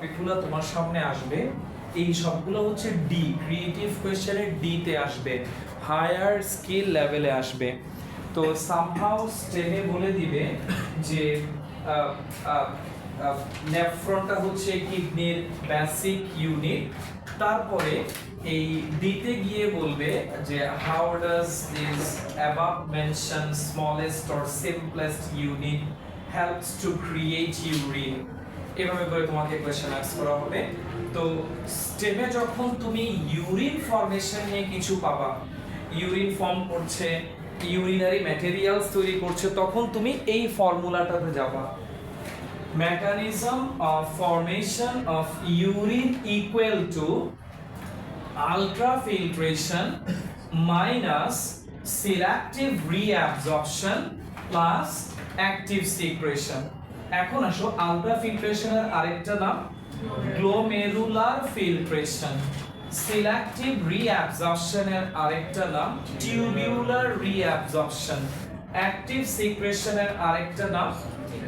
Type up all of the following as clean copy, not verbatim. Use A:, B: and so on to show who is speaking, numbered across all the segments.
A: টপিকগুলো তোমার সামনে আসবে এই সবগুলো হচ্ছে ডি ক্রিয়েটিভ কোয়েশ্চেনের ডি তে আসবে, হায়ার স্কিল লেভেলে আসবে। তো সামহাউ স্টেমে বলে দিবে যে নেফ্রনটা হচ্ছে কিডনির বেসিক ইউনিট, তারপরে এই ডিতে গিয়ে বলবে যে how does this above mention smallest or simplest unit helps to create urine. এভাবে করে তোমাকে কোয়েশ্চেন আস্ক করা হবে। তো স্টেমে যখন তুমি ইউরিন ফর্মেশন নিয়ে কিছু পাবা, ইউরিন ফর্ম করছে, ইউরিনারি ম্যাটেরিয়ালস তৈরি করছে, তখন তুমি এই ফর্মুলাটাতে যাবা। Mechanism of formation of urine equal to ultrafiltration minus selective reabsorption plus active secretion। এখন আসো আলট্রাফিল্ট্রেশনের আরেকটা নাম গ্লোমেরুলার ফিল্ট্রেশন, সিলেক্টিভ রিঅ্যাবজর্পশনের আরেকটা নাম টিউবিউলার রিঅ্যাবজর্পশন, অ্যাক্টিভ সিক্রেশনের আরেকটা নাম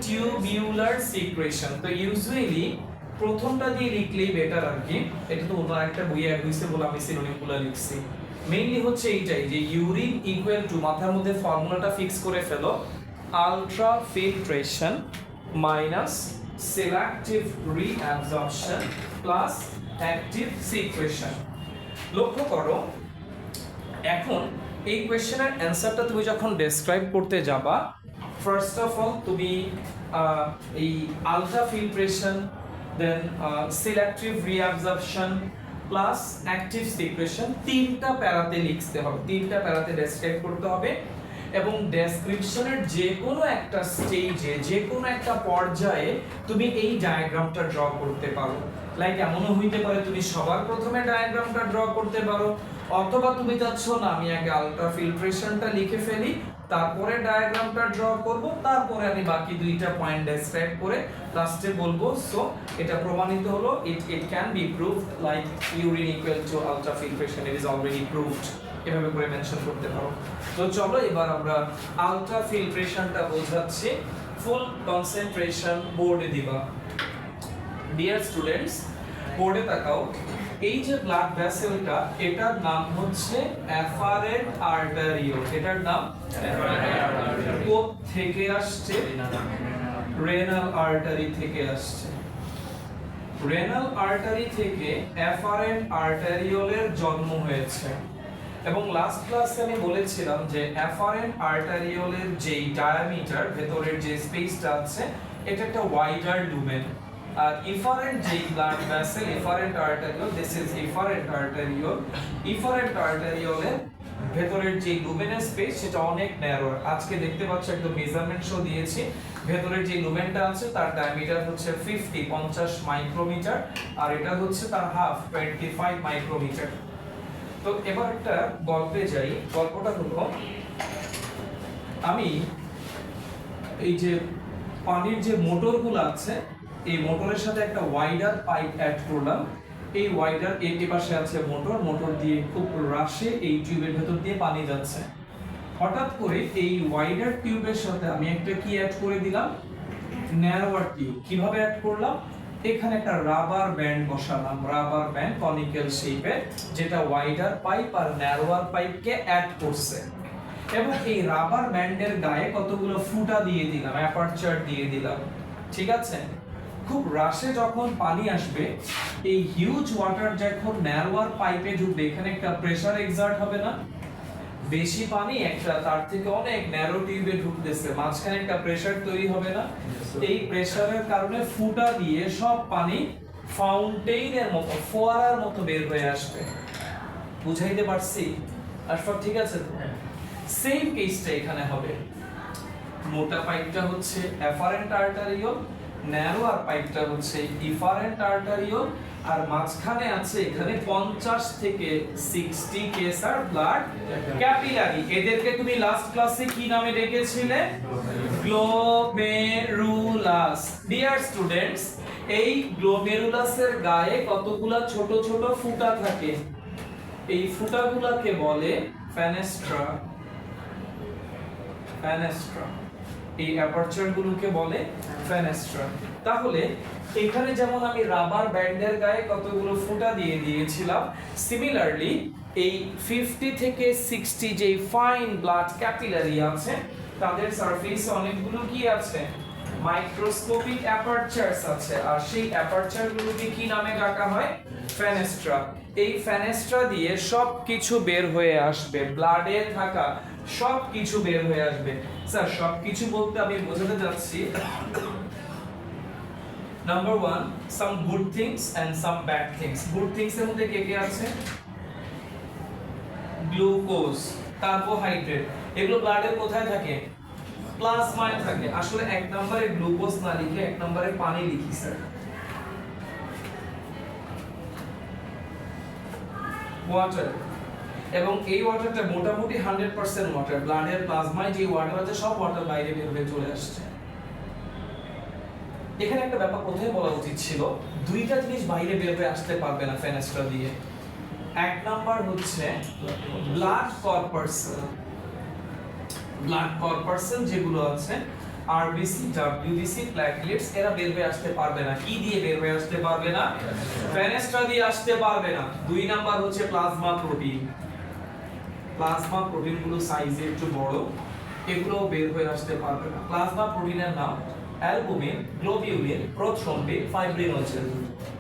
A: টিউবিউলার সিক্রেশন। তো ইউজুয়ালি প্রথমটা দিয়ে লিখলেই বেটার আর কি, এটা তো অন্য একটা বইয়ে এক হইছে বলে আমি সিনোনিমগুলো লিখছি। মেইনলি হচ্ছে এইটাই যে ইউরিন ইকুয়াল টু, মাথার মধ্যে ফর্মুলাটা ফিক্স করে ফেলো, ultrafiltration minus selective reabsorption plus active secretion। লক্ষ্য করো এখন এই কোয়েশ্চেনের অ্যানসারটা তুমি যখন ডেসক্রাইব করতে যাবা, ফার্স্ট অফ অল তুমি এই ultrafiltration, then selective reabsorption plus active secretion তিনটা প্যারাতে লিখতে হবে, তিনটা প্যারাতে ডেসক্রাইব করতে হবে। এবং ডেসক্রিপশনের যে কোনো একটা স্টেজে, যে কোনো একটা পর্যায়ে তুমি এই ডায়াগ্রামটা ড্র করতে পারো। লাইক এমনও হইতে পারে তুমি সবার প্রথমে ডায়াগ্রামটা ড্র করতে পারো, অথবা তুমি চাচ্ছ না আমি আগে আলট্রাফিল্ট্রেশনটা লিখে ফেলি, তারপরে ডায়াগ্রামটা ড্র করব, তারপরে আমি বাকি দুইটা পয়েন্ট ডেসক্রাইব করে লাস্টে বলবো। সো এটা প্রমাণিত হলো, it can be proved like urine equal to আলট্রাফিল্ট্রেশন, it is already proved, এভাবে করে মেনশন করতে পারো। তো চলো এবার আমরা আলট্রাফিল্ট্রেশনটা বোঝাচ্ছি, ফুল কনসেন্ট্রেশন বোর্ডে দিবা। ডিয়ার স্টুডেন্টস, বোর্ডে তাকাও, এই যে ব্লাড ভেসেলটা, এটার নাম হচ্ছে এফারেন্ট আর্টারিওল। এটার নাম কোথ থেকে আসছে? রেনাল আর্টারি থেকে আসছে। রেনাল আর্টারি থেকে এফারেন্ট আর্টারিওলের জন্ম হয়েছে। এবং লাস্ট ক্লাসে আমি বলেছিলাম যে এফারেন্ট আর্টারিওলের যেই ডায়ামিটার, ভেতরের যে স্পেসটা আছে, এটা একটা ওয়াইডার লুমেন। আর ইফারেন্ট যেই blood vessel, efferent arteriole, this is efferent arteriole. Efferent আর্টারিওলের ভেতরের যে লুমেনের স্পেস সেটা অনেক ন্যারো। আজকে দেখতে পাচ্ছ একদম মেজারমেন্ট শো দিয়েছি, ভেতরের যে লুমেনটা আছে তার ডায়ামিটার হচ্ছে 50 মাইক্রোমিটার, আর এটা হচ্ছে তার হাফ 25 মাইক্রোমিটার। তো এবার একটা গল্পে যাই। গল্পটা হলো, আমি এই যে পানির যে মোটরগুলো আছে, এই মোটরের সাথে একটা ওয়াইডার পাইপ অ্যাড করলাম। এই ওয়াইডার এর পাশে আছে মোটর, মোটর দিয়ে খুব রাশে এই টিউবের ভেতর দিয়ে পানি যাচ্ছে। হঠাৎ করে এই ওয়াইডার টিউবের সাথে আমি একটা কি অ্যাড করে দিলাম? ন্যারোয়ার টিউব। কিভাবে অ্যাড করলাম? এখানে একটা রাবার ব্যান্ড বসালাম, রাবার ব্যান্ড কনিক্যাল শেপের, যেটা ওয়াইডার পাইপ আর ন্যারোয়ার পাইপকে অ্যাড করছে। এবং এই রাবার ব্যান্ডের গায়ে কতগুলো ফুটা দিয়ে দিলাম, অ্যাপারচার দিয়ে দিলাম। ঠিক আছে? খুব রাশে যখন পানি আসবে, এই হিউজ ওয়াটার যখন ন্যারোয়ার পাইপে ঢুকবে, এখানে একটা প্রেসার এক্সার্ট হবে না? বেশি পানি একটা তার থেকে অনেক ন্যারো টিউবে ঢুকতেছে, মাঝখানে একটা প্রেসার তৈরি হবে না? এই প্রেসারের কারণে ফুটা দিয়ে সব পানি ফাউন্টেইনের মতো, ফোয়ারার মতো বের হয়ে আসবে। বুঝাইতে পারছি? আর সব ঠিক আছে তো? সেম কেসটা এখানে হবে। মোটা পাইপটা হচ্ছে এফারেন্ট আর্টারিওল, ন্যারোয়ার পাইপটা হচ্ছে ইফারেন্ট আর্টারিওল, আর মাঝখানে আছে এখানে 50 থেকে 60 কেসার ব্লাড ক্যাপিলারি। এদেরকে তুমি লাস্ট ক্লাসে কি নামে ডেকেছিলে? গ্লোমেরুলাস। ডিয়ার স্টুডেন্টস, এই গ্লোমেরুলাসের গায়ে কতগুলা ছোট ছোট ফুটা থাকে, এই ফুটাগুলাকে বলে ফেনেস্ট্রা। ফেনেস্ট্রা, এই অ্যাপারচার গুলোকে বলে ফেনেস্ট্রা। তাহলে এখানে যেমন আমি রাবার ব্যান্ডের গায়ে কতগুলো ফুটা দিয়ে দিয়েছিলাম, সিমিলারলি এই 50 থেকে 60 যে ফাইন ব্লাড ক্যাপিলারি আছে তাদের সারফেসে অনেকগুলো কি আছে, মাইক্রোস্কোপিক অ্যাপারচারস আছে, আর সেই অ্যাপারচারগুলোকে কি নামে ডাকা হয়, ফেনেস্ট্রা। এই ফেনেস্ট্রা দিয়ে সব কিছু বের হয়ে আসবে, ব্লাডে থাকা সব কিছু বের হয়ে আসবে। স্যার সব কিছু বলতে আমি বোঝাতে যাচ্ছি, number 1 some good things and some bad things. good things এর মধ্যে কে কে আছে, গ্লুকোজ, কার্বোহাইড্রেট, এগুলো ব্লাডের কোথায় থাকে, প্লাজমায় থাকে। আসলে এক নম্বরে গ্লুকোজ না লিখে এক নম্বরে পানি লিখি স্যার, ওয়াটার। এবং এই ওয়াটারটা মোটামুটি 100% ওয়াটার, ব্লাডের প্লাজমায় যে ওয়াটার আছে সব ওয়াটার বাইরে বের হয়ে চলে আসছে। এখানে একটা ব্যাপার কোথায় বলা উচিত ছিল, দুইটা জিনিস বাইরে বের হয়ে আসতে পারবে না ফেনেস্ট্রা দিয়ে। এক নাম্বার হচ্ছে ব্লাড কর্পাসেল, ব্লাড কর্পাসেল যেগুলো আছে আরবিসি, ডব্লিউবিসি, প্ল্যাটলেটস, এরা বের হয়ে আসতে পারবে না। কি দিয়ে বের হয়ে আসতে পারবে না, ফেনেস্ট্রা দিয়ে আসতে পারবে না। দুই নাম্বার হচ্ছে প্লাজমা প্রোটিন, প্লাজমা প্রোটিনগুলো সাইজে একটু বড়, এগুলোও বের হয়ে আসতে পারবে না। প্লাজমা প্রোটিনের নাম albumin, globulin, prothrombin, fibrinogen.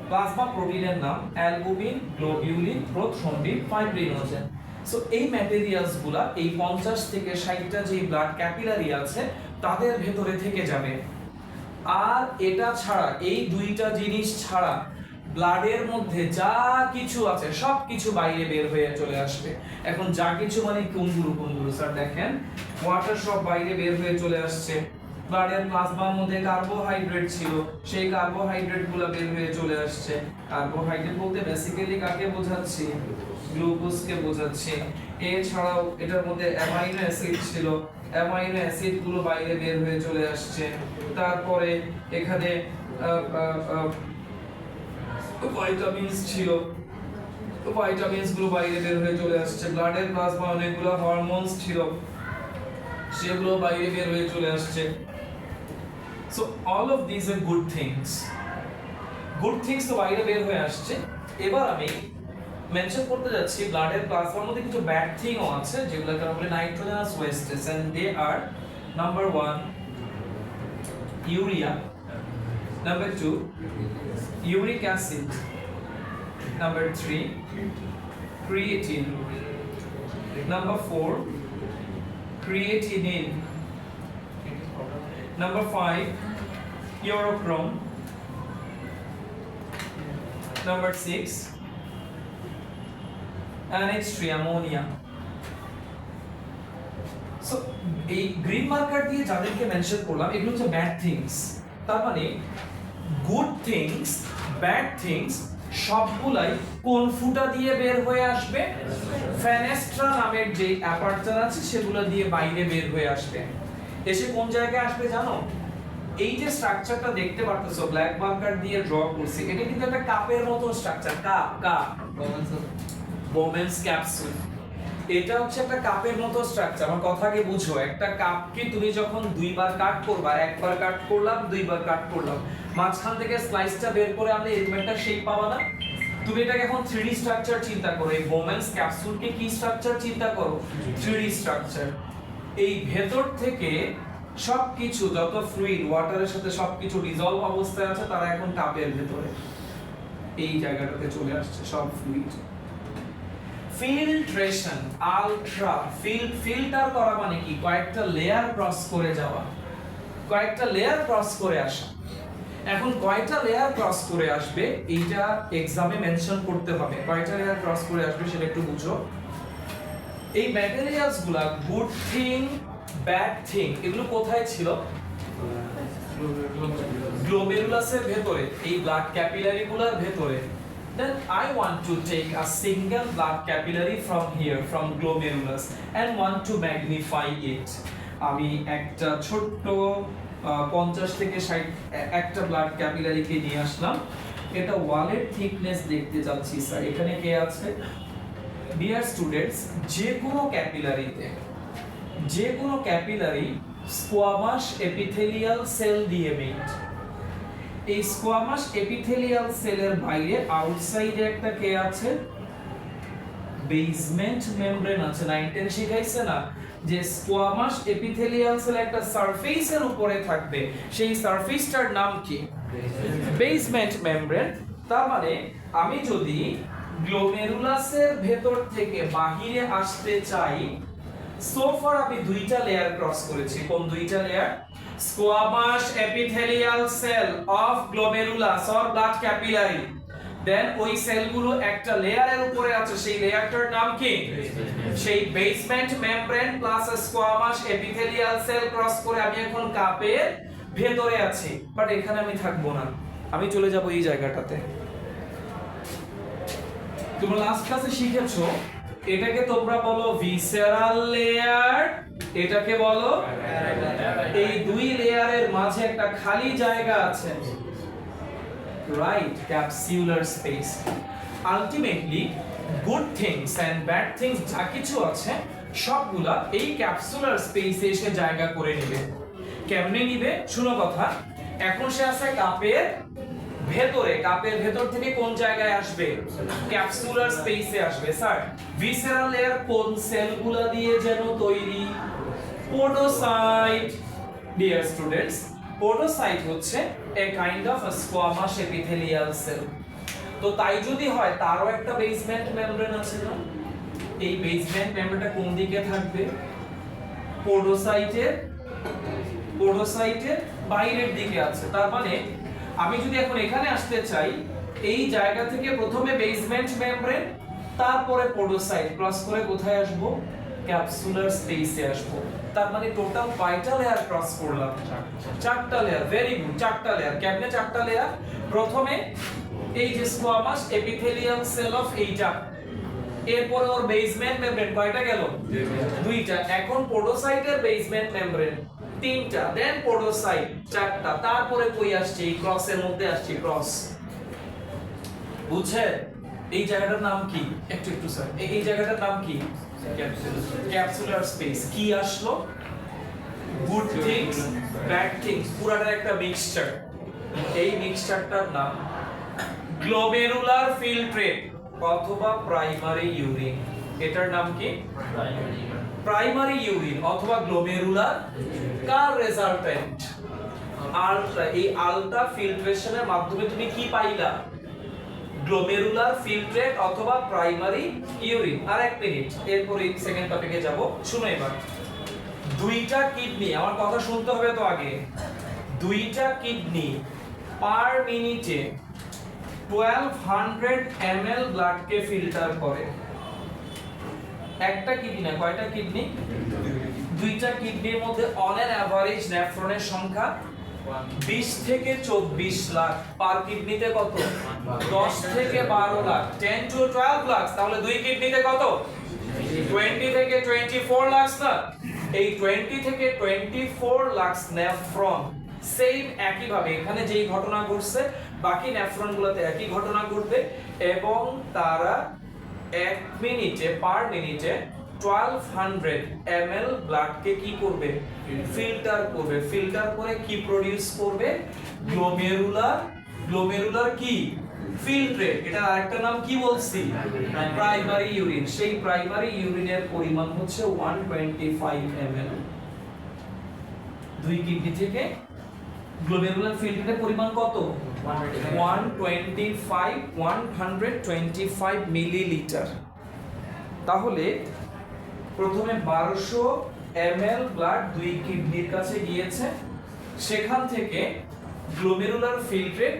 A: Plasma প্রোটিনের নাম albumin, globulin, prothrombin, fibrinogen. So এই ম্যাটেরিয়ালস গুলা এই 50 থেকে 60টা যে ব্লাড ক্যাপিলারি আছে তাদের ভেতরে থেকে যাবে। আর এটা ছাড়া, এই দুইটা জিনিস ছাড়া ব্লাডের মধ্যে যা কিছু আছে সব কিছু বাইরে বের হয়ে চলে আসবে। এখন যা কিছু মানে কোনগুলো স্যার, দেখেন ওয়াটার সব বাইরে বের হয়ে চলে আসছে, ব্লাডের প্লাজমার মধ্যে কার্বোহাইড্রেট ছিল, সেই কার্বোহাইড্রেট গুলো বের হয়ে চলে আসছে। কার্বোহাইড্রেট বলতে বেসিক্যালি কাকে বোঝাচ্ছি, গ্লুকোজকে বোঝাচ্ছি। এছাড়াও এটার মধ্যে অ্যামাইনো অ্যাসিড ছিল, অ্যামাইনো অ্যাসিড গুলো বাইরে বের হয়ে চলে আসছে। তারপরে এখানে ভাইটামিনস ছিল, ভাইটামিনস গুলো বাইরে বের হয়ে চলে আসছে। ব্লাডের প্লাজমা অনেকগুলো হরমোনস ছিল, সেগুলো বাইরে বের হয়ে চলে আসছে। So all of these are good things. Good things তো বাইরে বের হয়ে আসছে। এবার আমি মেনশন করতে যাচ্ছি ব্লাডের প্লাজমার মধ্যে কিছু ব্যাড থিংও আছে যেগুলোকে আমরা বলি nitrogenous wastage, and they are number 1 urea, number 2 uric acid, number 3 creatine, number 4 creatinine, number 5 urochrome, number 6 NH3 ammonia. So এই গ্রিন মার্কার দিয়ে যাদেরকে মেনশন করলাম এগুলো হচ্ছে ব্যাড থিংস। তার মানে গুড থিংস, ব্যাড থিংস সবগুলাই কোন ফুটা দিয়ে বের হয়ে আসবে, ফেনেস্ট্রা নামের যে অ্যাপারচার আছে সেগুলো দিয়ে বাইরে বের হয়ে আসবে। এসে কোন জায়গায় আসবে জানো, এই যে স্ট্রাকচারটা দেখতে পারতেছো ব্ল্যাক মার্কার দিয়ে ড্র করছি, এটা কিন্তু একটা কাপের মতো স্ট্রাকচার, কাপ বোমেন্স ক্যাপসুল। এটা হচ্ছে একটা কাপের মতো স্ট্রাকচার। আমার কথাকে বুঝো, একটা কাপকে তুমি যখন দুইবার কাট করবা, একবার কাট করলাম, দুইবার কাট করলাম, মাঝখান থেকে স্লাইসটা বের করে আনলে এরকম একটা শেপ পাবা না। তুমি এটাকে এখন 3D স্ট্রাকচার চিন্তা করো, এই বোমেন্স ক্যাপসুলকে কি স্ট্রাকচার চিন্তা করো, 3D স্ট্রাকচার। এই ভেতর থেকে সবকিছু যত ফ্লুইড ওয়াটারের সাথে সবকিছু ডিজলভ অবস্থায় আছে তারা এখন কাপের ভেতরে এই জায়গাটাতে চলে আসছে সব ফ্লুইড। ফিল্ট্রেশন, আলট্রা ফিল্টার করা মানে কি, কয়েকটা লেয়ার ক্রস করে যাওয়া, কয়েকটা লেয়ার ক্রস করে আসা। এখন কয়টা লেয়ার ক্রস করে আসবে এইটা এক্সামে মেনশন করতে হবে, কয়টা লেয়ার ক্রস করে আসবে সেটা একটু বুঝো। এই ম্যাটেরিয়ালস গুলা গুড থিং, ব্যাড থিং, এগুলো কোথায় ছিল, গ্লোমেরুলাসের ভেতরে, এই ব্লাড ক্যাপিলারি গুলার ভেতরে। Then I want to take a single blood capillary from here, from glomerulus, and want to magnify it. আমি একটা ছোট্ট 50 থেকে 60 একটা ব্লাড ক্যাপিলারিকে নিয়ে আসলাম। এটা ওয়ালের থিকনেস দেখতে যাচ্ছি স্যার, এখানে কে আছে, ডিয়ার স্টুডেন্টস, যে কোনো ক্যাপিলারিতে, যে কোনো ক্যাপিলারি স্কোয়ামাস এপিথেলিয়াল সেল দিয়ে মেড। এই স্কোয়ামাস এপিথেলিয়াল সেলের বাইরে আউটসাইডে একটা কে আছে, বেসমেন্ট মেমব্রেন আছে। 9-10 শিখাইছে না যে স্কোয়ামাস এপিথেলিয়াল সেল একটা সারফেসের উপরে থাকবে, সেই সারফেসটার নাম কি? Basement membrane. তার মানে আমি যদি গ্লোমেরুলাসের ভেতর থেকে বাহিরে আসতে চাই, সো ফার আমি দুইটা লেয়ার ক্রস করেছি। কোন দুইটা layer? Squamous epithelial cell of glomerulus or blood capillary. Then ওই সেলগুলো একটা লেয়ারের উপরে আছে, সেই লেয়ারটার নাম কি? সেই basement membrane plus squamous epithelial sell cross করে আমি এখন কাপের ভেতরে আছি। বাট এখানে আমি থাকবো না, আমি চলে যাব এই জায়গাটাতে। তোমরা লাস্ট ক্লাসে শিখেছো এটাকে তোমরা বলো ভিসেরাল লেয়ার, এটাকে বলো, এই দুই লেয়ারের মাঝে একটা খালি জায়গা আছে, right, capsular space. Ultimately good things and bad things যা কিছু আছে সবগুলা এই ক্যাপসুলার স্পেসে এসে জায়গা করে নেবে। কেমনে নিবে? শুনো কথা। এখন সে আছে কাপের ভেতরে, কাপের ভেতর থেকে কোন জায়গায় আসবে? ক্যাপসুলার স্পেসে আসবে। স্যার ভিসেরাল লেয়ার কোন সেলগুলা দিয়ে যেন তৈরি? পোডোসাইট। ডিয়ার স্টুডেন্টস, পোডোসাইট হচ্ছে a kind of a squamous epithelial cell। তো তাই যদি হয় তারও একটা বেসমেন্ট মেমব্রেন আছে না? এই বেসমেন্ট মেমব্রেনটা কোন দিকে থাকবে? পোডোসাইটের বাইরের দিকে আছে। তার মানে আমি যদি এখন এখানে আসতে চাই, এই জায়গা থেকে প্রথমে বেসমেন্ট মেমব্রেন, তারপরে পোডোসাইট ক্রস করে কোথায় আসব? ক্যাপসুলার স্পেসে আসব। তার মানে টোটাল কয়টা লেয়ার ক্রস করলাম? চারটা লেয়ার। ভেরি গুড, চারটা লেয়ার। কেমনে চারটা লেয়ার? প্রথমে এই যে স্কোয়ামাস এপিথেলিয়াল সেল অফ এইটা, এরপরে ওর বেসমেন্ট মেমব্রেন কয়টা গেল? দুইটা। এখন পোডোসাইটের বেসমেন্ট মেমব্রেন তিনটা, দেন পোডোসাইট চারটা, তারপরে কই আসছে? এই ক্রসের মধ্যে আসছে, ক্রস। বুঝছে? এই জায়গাটার নাম কি? একটু স্যার, এই জায়গাটার নাম কি? Capsular space. কি আসলো? গুড থিংস, ব্যাড থিংস, পুরাটা একটা মিক্সচার। এই মিক্সচারটার নাম গ্লোমেরুলার ফিল্ট্রেট অথবা প্রাইমারি ইউরিন। এটার নাম কি? প্রাইমারি ইউরিন অথবা গ্লোমেরুলার। কার রেজাল্টেন্ট? আলট্রা। এই আলট্রা ফিল্ট্রেশনের মাধ্যমে তুমি কি পাইলা? গ্লোমেরুলার ফিল্ট্রেট অথবা প্রাইমারি ইউরিন। আর এক মিনিট, এরপরে সেকেন্ড টপিকে যাব। শুনো এবার, দুইটা কিডনি, আমার কথা শুনতে হবে তো আগে। দুইটা কিডনি পার মিনিটে 1200 ml ব্লাডকে ফিল্টার করে। একটা কিডনি না, কয়টা কিডনি? দুইটা কিডনির মধ্যে অন এন এভারেজ নেফ্রনের সংখ্যা 20 থেকে 24 লাখ। পার কিডনিতে কত? 10 থেকে 12 লাখ, 10 to 12 লাখ। তাহলে দুই কিডনিতে কত? 20 থেকে 24 লাখ না? এই 20 থেকে 24 লাখ নেফ্রন সেম একই ভাবে এখানে যেই ঘটনা ঘটছে বাকি নেফ্রনগুলোতে একই ঘটনা ঘটবে, এবং তারা এক মিনিটে, পার মিনিটে 1200 ml ব্লাডকে কি করবে? ফিল্টার করবে। ফিল্টার করে কি প্রডিউস করবে? গ্লোমেরুলার কি? ফিল্ট্রেট। এটা আরেকটা নাম কি বলছি? Primary urine. সেই প্রাইমারি ইউরিনের পরিমাণ হচ্ছে 125 ml। দুই কিডনি থেকে গ্লোমেরুলার ফিল্ট্রেটের পরিমাণ কত? 125 মিলিলিটার। তাহলে প্রথমে 1200 ml ব্লাড দুই কিডনির কাছে গিয়েছে, সেখান থেকে গ্লোমেরুলার ফিল্ট্রেট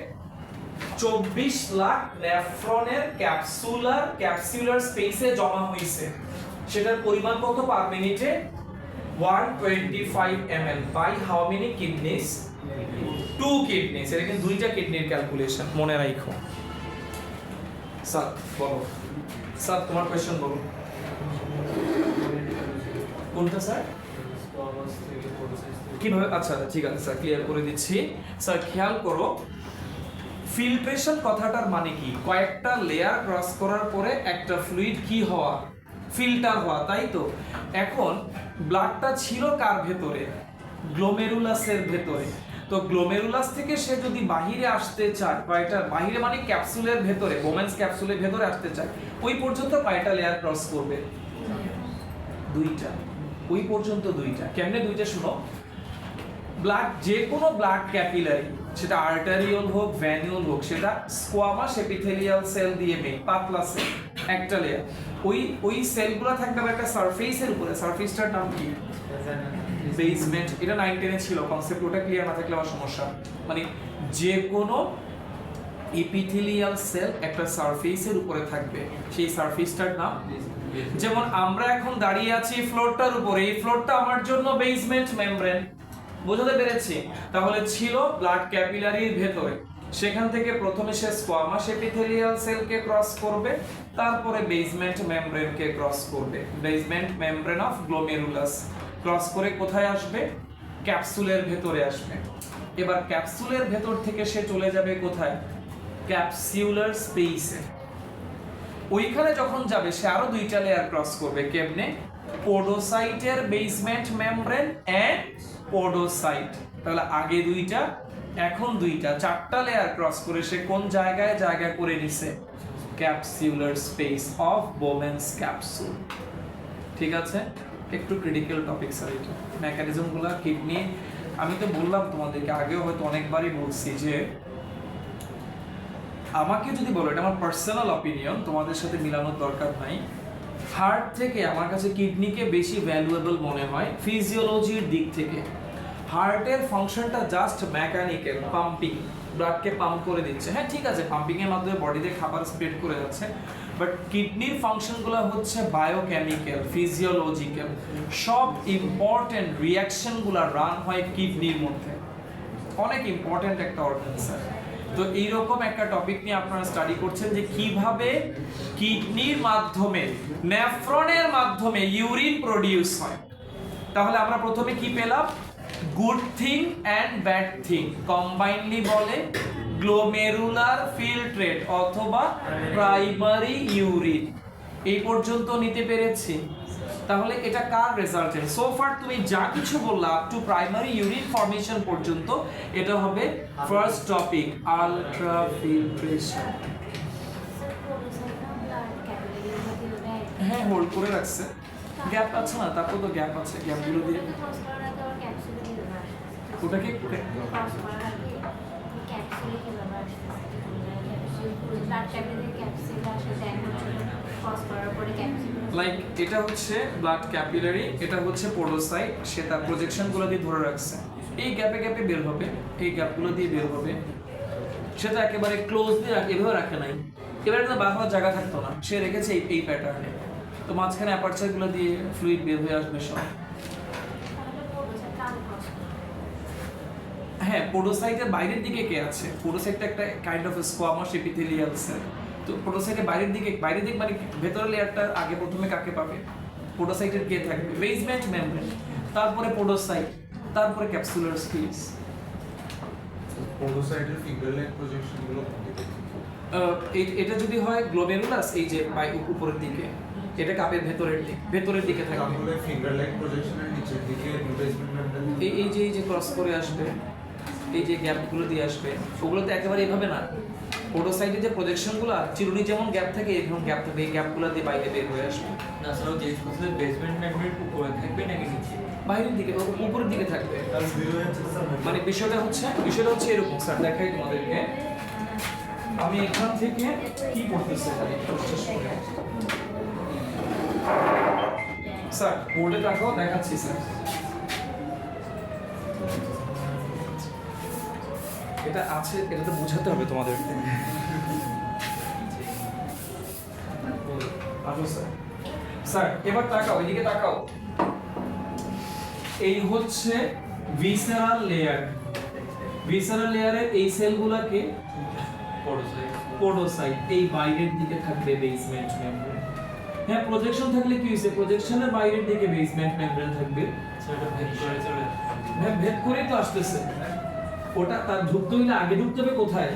A: 24 লাখ নেফ্রনের ক্যাপসুলার স্পেসে জমা হয়েছে। সেটার পরিমাণ কত পার মিনিটে? 125 ml by how many kidneys? 2 kidneys. এটা কিন্তু দুইটা কিডনির ক্যালকুলেশন, মনে রাখো। স্যার বলো, স্যার তোমার কোশ্চেন বলো। কোনটা স্যার? কিভাবে? আচ্ছা ঠিক আছে স্যার, ক্লিয়ার করে দিচ্ছি। স্যার খেয়াল করো, ফিল্ট্রেশন কথাটার মানে কি? কয়েকটা লেয়ার ক্রস করার পরে একটা ফ্লুইড কি হওয়া? ফিল্টার হওয়া, তাই তো? এখন ব্লাডটা ছিল কার ভেতরে? গ্লোমেরুলাসের ভেতরে। তো তো গ্লোমেরুলাস থেকে সে যদি বাহিরে আসতে চায়, কয়টা বাহিরে মানে ক্যাপসুলের ভেতরে, বোমেন্স ক্যাপসুলের ভেতরে আসতে চায়, ওই পর্যন্ত কয়টা লেয়ার ক্রস করবে? দুইটা। ওই পর্যন্ত দুইটা। কেমনে দুইটা শুনো, ব্লাড, যে কোনো ব্লাড ক্যাপিলারি, সেটা আর্টারিওল হোক ভ্যানিউল হোক, সেটা স্কোয়ামাস এপিথেলিয়াল সেল দিয়ে মেক, পাতলা সেল, একটা লেয়ার। ওই সেলগুলো থাকবে একটা সারফেসের উপরে, সারফেসটার নাম কি? বেসমেন্ট। এটা 9 10 এ ছিল কনসেপ্ট, ওটা ক্লিয়ার না থাকলে আমার সমস্যা। মানে যে কোনো এপিথেলিয়াল সেল একটা সারফেসের উপরে থাকবে, সেই সারফেসটার নাম, যেমন আমরা এখন দাঁড়িয়ে আছি ফ্লোরটার উপরে, এই ফ্লোরটা আমার জন্য বেসমেন্ট মেমব্রেন। বুঝতে পেরেছি? তাহলে ছিল ব্লাড ক্যাপিলারির ভেতরে, সেখান থেকে প্রথমে সে স্কোয়ামাস এপিথেলিয়াল সেলকে ক্রস করবে, তারপরে বেসমেন্ট মেমব্রেনকে ক্রস করবে, basement membrane of glomerulus cross করে কোথায় আসবে? ক্যাপসুলের ভেতরে আসবে। এবার ক্যাপসুলের ভেতর থেকে সে চলে যাবে কোথায়? ক্যাপসিউলার স্পেসে। ওইখানে যখন যাবে সে আরো দুইটা লেয়ার ক্রস করবে। কেমনে? পোডোসাইটের বেসমেন্ট মেমব্রেন এন্ড পোডোসাইট। তাহলে আগে দুইটা, এখন দুইটা, চারটা লেয়ার ক্রস করে সে কোন জায়গায় জায়গা করে নিছে? ক্যাপসিউলার স্পেস অফ বোমেন্স ক্যাপসুল। ঠিক আছে? একটু ক্রিটিক্যাল টপিক স্যার এটা। মেকানিজমগুলো কিডনি, আমি তো বললাম তোমাদেরকে আগেও, হয়তো অনেকবারই বলছি যে আমাকে যদি বলো, এটা আমার পার্সোনাল অপিনিয়ন, তোমাদের সাথে মিলানোর দরকার নাই, হার্ট থেকে আমার কাছে কিডনিকে বেশি ভ্যালুয়েবল মনে হয় ফিজিওলজির দিক থেকে। হার্টের ফাংশনটা জাস্ট মেকানিক্যাল, পাম্পিং, ব্লাডকে পাম্প করে দিচ্ছে। হ্যাঁ ঠিক আছে, পাম্পিং এর মাধ্যমে বডিতে খাবার স্প্রেড করে যাচ্ছে, বাট কিডনির ফাংশনগুলো হচ্ছে বায়োকেমিক্যাল, ফিজিওলজিক্যাল। সব ইম্পর্টেন্ট রিঅ্যাকশনগুলো রান হয় কিডনির মধ্যে। অনেক ইম্পর্টেন্ট একটা অর্গান স্যার। তো এইরকম একটা টপিক নিয়ে আপনারা স্টাডি করছেন যে কিভাবে কিডনির মাধ্যমে, নেফ্রনের মাধ্যমে ইউরিন প্রডিউস হয়। তাহলে আমরা প্রথমে কি পেলাম? Good thing and bad thing combinedly বলে গ্লোমেরুলার ফিল্ট্রেট অথবা প্রাইমারি ইউরিন। এই পর্যন্ত নিতে পেরেছি। তাহলে এটা কার রেজাল্টেন্ট? সো ফার তুমি যা কিছু বললা up to primary urine formation পর্যন্ত, এটা হবে ফার্স্ট টপিক, আলট্রা ফিল্ট্রেশন। হ্যাঁ হোল্ড করে রাখছে, গ্যাপ আছে না, তারপর তো গ্যাপ আছে, গ্যাপগুলো দিয়ে ওটাকে লাইক এটা হচ্ছে ব্লাড ক্যাপিলারি, এটা হচ্ছে পোডোসাইট, সে তার প্রজেকশনগুলো দিয়ে ধরে রাখছে, এই গ্যাপে গ্যাপে বের হবে, এই গ্যাপগুলো দিয়ে বের হবে। সেটা একেবারে ক্লোজলি এভাবে রাখে নাই, এবারে তো বার হওয়ার জায়গা থাকতো না, সে রেখেছে এই প্যাটার্নে। তো মাঝখানে অ্যাপারচারগুলো দিয়ে ফ্লুইড বের হয়ে আসবে সব। হ্যাঁ, পোডোসাইটের বাইরের দিকে কে আছে? পোডোসাইটটা একটা kind of squamous epithelial sell. তো পোডোসাইটের বাইরের দিকে মানে ভেতরের লেয়ারটা আগে প্রথমে কাকে পাবে? পোডোসাইটের কে থাকবে? বেসমেন্ট মেমব্রেন, তারপরে পোডোসাইট, তারপরে ক্যাপসুলার স্পেস।
B: পোডোসাইটের ফিঙ্গার লেগ প্রজেকশনগুলো
A: এটা যদি হয় গ্লোমেরুলাস, এই যে উপরের দিকে, এটা কাপের ভেতরের দিকে থাকবে।
B: তাহলে ফিঙ্গার লেগ প্রজেকশনের নিচের দিকে বেসমেন্ট মেমব্রেন,
A: এই যে ক্রস করে আসবে, এই যে গ্যাপগুলো দিয়ে আসবে, ওগুলো তো একেবারে এইভাবে না। পোডোসাইটে যে প্রজেকশনগুলো, চিরুনি যেমন গ্যাপ থাকে, এরকম গ্যাপ থাকে, এই গ্যাপগুলো দিয়ে বাইরে বের হয়ে আসবে।
C: না স্যার, যে বেসমেন্ট মেমব্রেন উপরে থাকবে নাকি নিচে?
A: বাইরের দিকে, উপরের দিকে থাকবে। মানে বিষয়টা হচ্ছে এরকম স্যার, দেখাই তোমাদেরকে। আমি এখান থেকে কি করতেছি স্যার, বোর্ডে রাখো, দেখাচ্ছি স্যার। এটা আছে, এটা তো বোঝাতে হবে তোমাদেরকে। আসো স্যার। স্যার এবার তাকাও, এদিকে তাকাও। এই হচ্ছে ভিসেরাল লেয়ার। ভিসেরাল লেয়ারের এই সেলগুলোকে পোডোসাইট, এই বাইরের দিকে থাকবে বেসমেন্ট মেমব্রেন। হ্যাঁ, প্রজেকশন থাকলে কি হইছে? প্রজেকশনের বাইরের দিকে বেসমেন্ট মেমব্রেন থাকবে।
C: সেটা ভেদ করে চলে
A: হ্যাঁ, ভেদ করেই তো আসতেছে। ওটা তার ঢুকতে হইলে আগে ঢুকতে হবে কোথায়?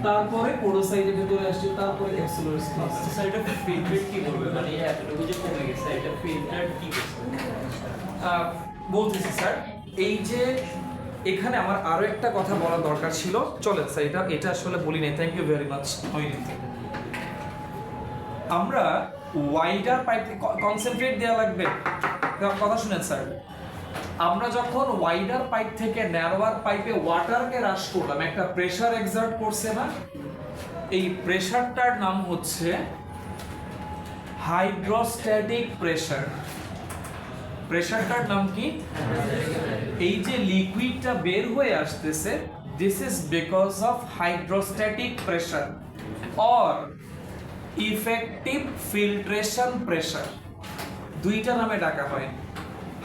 A: তারপরে পোডোসাইটের ভেতরে আসছে, তারপরে ক্যাপসুলার স্পেস।
C: স্যার এটা ফিল্টার কি বলবে? মানে এতটুকু যে কমে গেছে, এটা ফিল্টার কি করছে?
A: বলতেছি স্যার, এই যে এখানে আমার আরো একটা কথা বলা দরকার ছিল, চলেন স্যার এটা আসলে বলি নাই, থ্যাংক ইউ ভেরি মাচ। আমরা ওয়াইডার পাইপ কনসেন্ট্রেট দেওয়া লাগবে, কথা শুনেন স্যার। আমরা যখন ওয়াইডার পাইপ থেকে ন্যারোয়ার পাইপে ওয়াটারকে হ্রাস করলাম, একটা প্রেসার এক্সার্ট করছে না, এই প্রেসারটার নাম হচ্ছে হাইড্রোস্ট্যাটিক প্রেসার। প্রেসারটার নাম কি? এই যে লিকুইডটা বের হয়ে আসতেছে, this is because of hydrostatic pressure or effective filtration pressure, দুইটা নামে ডাকা হয়।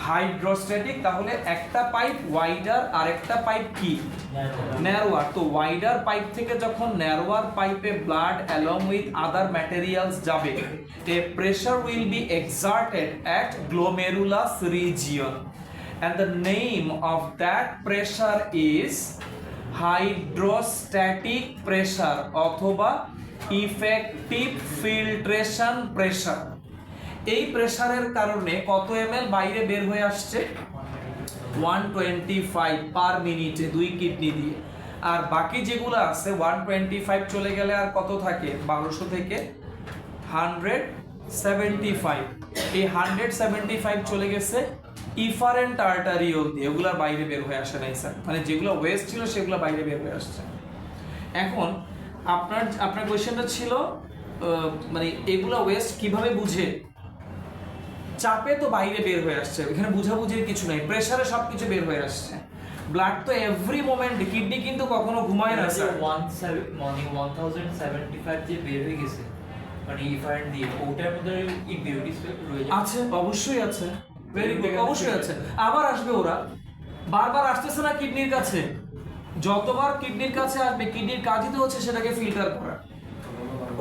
A: হাইড্রোস্ট্যাটিক, তাহলে একটা পাইপ ওয়াইডার আর একটা পাইপ কি ন্যারোয়ার। তো ওয়াইডার পাইপ থেকে যখন ন্যারোয়ার পাইপে blood along with other materials যাবে, a pressure will be exerted at glomerulus region and the name of that pressure is hydrostatic pressure অথবা effective filtration pressure। এই প্রেসারের কারণে কত ml বাইরে বের হয়ে আসছে? 125 পার মিনিটে 2 কিডনি দিয়ে। আর বাকি যেগুলো আছে 125 চলে গেলে আর কত থাকে? 1200 থেকে 175। এই 175 চলে গেছে ইফারেন্ট আর্টারিওল দিয়ে, ওগুলা বাইরে বের হয়ে আসে নাই স্যার, মানে যেগুলো ওয়েস্ট ছিল সেগুলো বাইরে বের হয়ে আসছে। এখন আপনার কোয়েশ্চেনটা ছিল মানে এগুলা ওয়েস্ট কিভাবে বুঝে? চাপে তো বাইরে বের হয়ে আসছে, এখানে বুঝাবুঝির কিছু নাই, প্রেসারে সবকিছু বের হয়ে আসছে। ব্লাড তো এভরি মোমেন্ট, কিডনি কিন্তু কখনো ঘুমায় না স্যার।
C: 1075 যে বের হয়ে গেছে মানে ইফারেন্ট দিয়ে, ওটার মধ্যে ইম্পিউরিটিস রয়ে যায়
A: আছে, অবশ্যই আছে, ভেরি গুড, অবশ্যই আছে। আবার আসবে, ওরা বারবার আসতেছে না কিডনির কাছে, যতবার কিডনির কাছে আসবে কিডনির কাজই তো হচ্ছে সেটাকে ফিল্টার করা।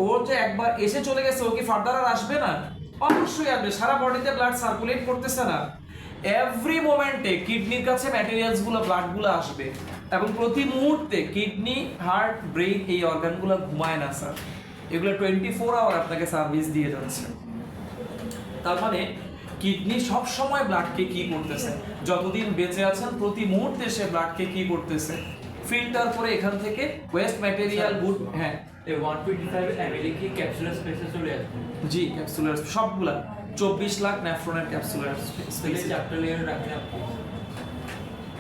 A: ওর যে একবার এসে চলে গেছে, ও কি ফার্দার আর আসবে না? অবশ্যই আসবে, সারা বডিতে ব্লাড সার্কুলেট করতেছে না, এভরি মোমেন্টে কিডনির কাছে ম্যাটেরিয়ালস গুলো ব্লাড গুলো আসবে, এবং প্রতি মুহূর্তে কিডনি, হার্ট, ব্রেইন এই অর্গানগুলো ঘুমায় না স্যার, এগুলো 24 আওয়ার আপনাকে সার্ভিস দিয়ে যাচ্ছে। তার মানে কিডনি সব সময় ব্লাডকে কি করতেছে? যতদিন বেঁচে আছেন প্রতি মুহূর্তে সে ব্লাডকে কি করতেছে? ফিল্টার করে এখান থেকে ওয়েস্ট ম্যাটেরিয়াল, গুড, হ্যাঁ
C: 125 ml কি ক্যাপসুলার স্পেসে চলে আসবে?
A: জি, ক্যাপসুলার সবগুলা 24 লাখ নেফ্রনের ক্যাপসুলার স্পেস।
C: চ্যাপ্টার লেয়ার রাখেন আপনি,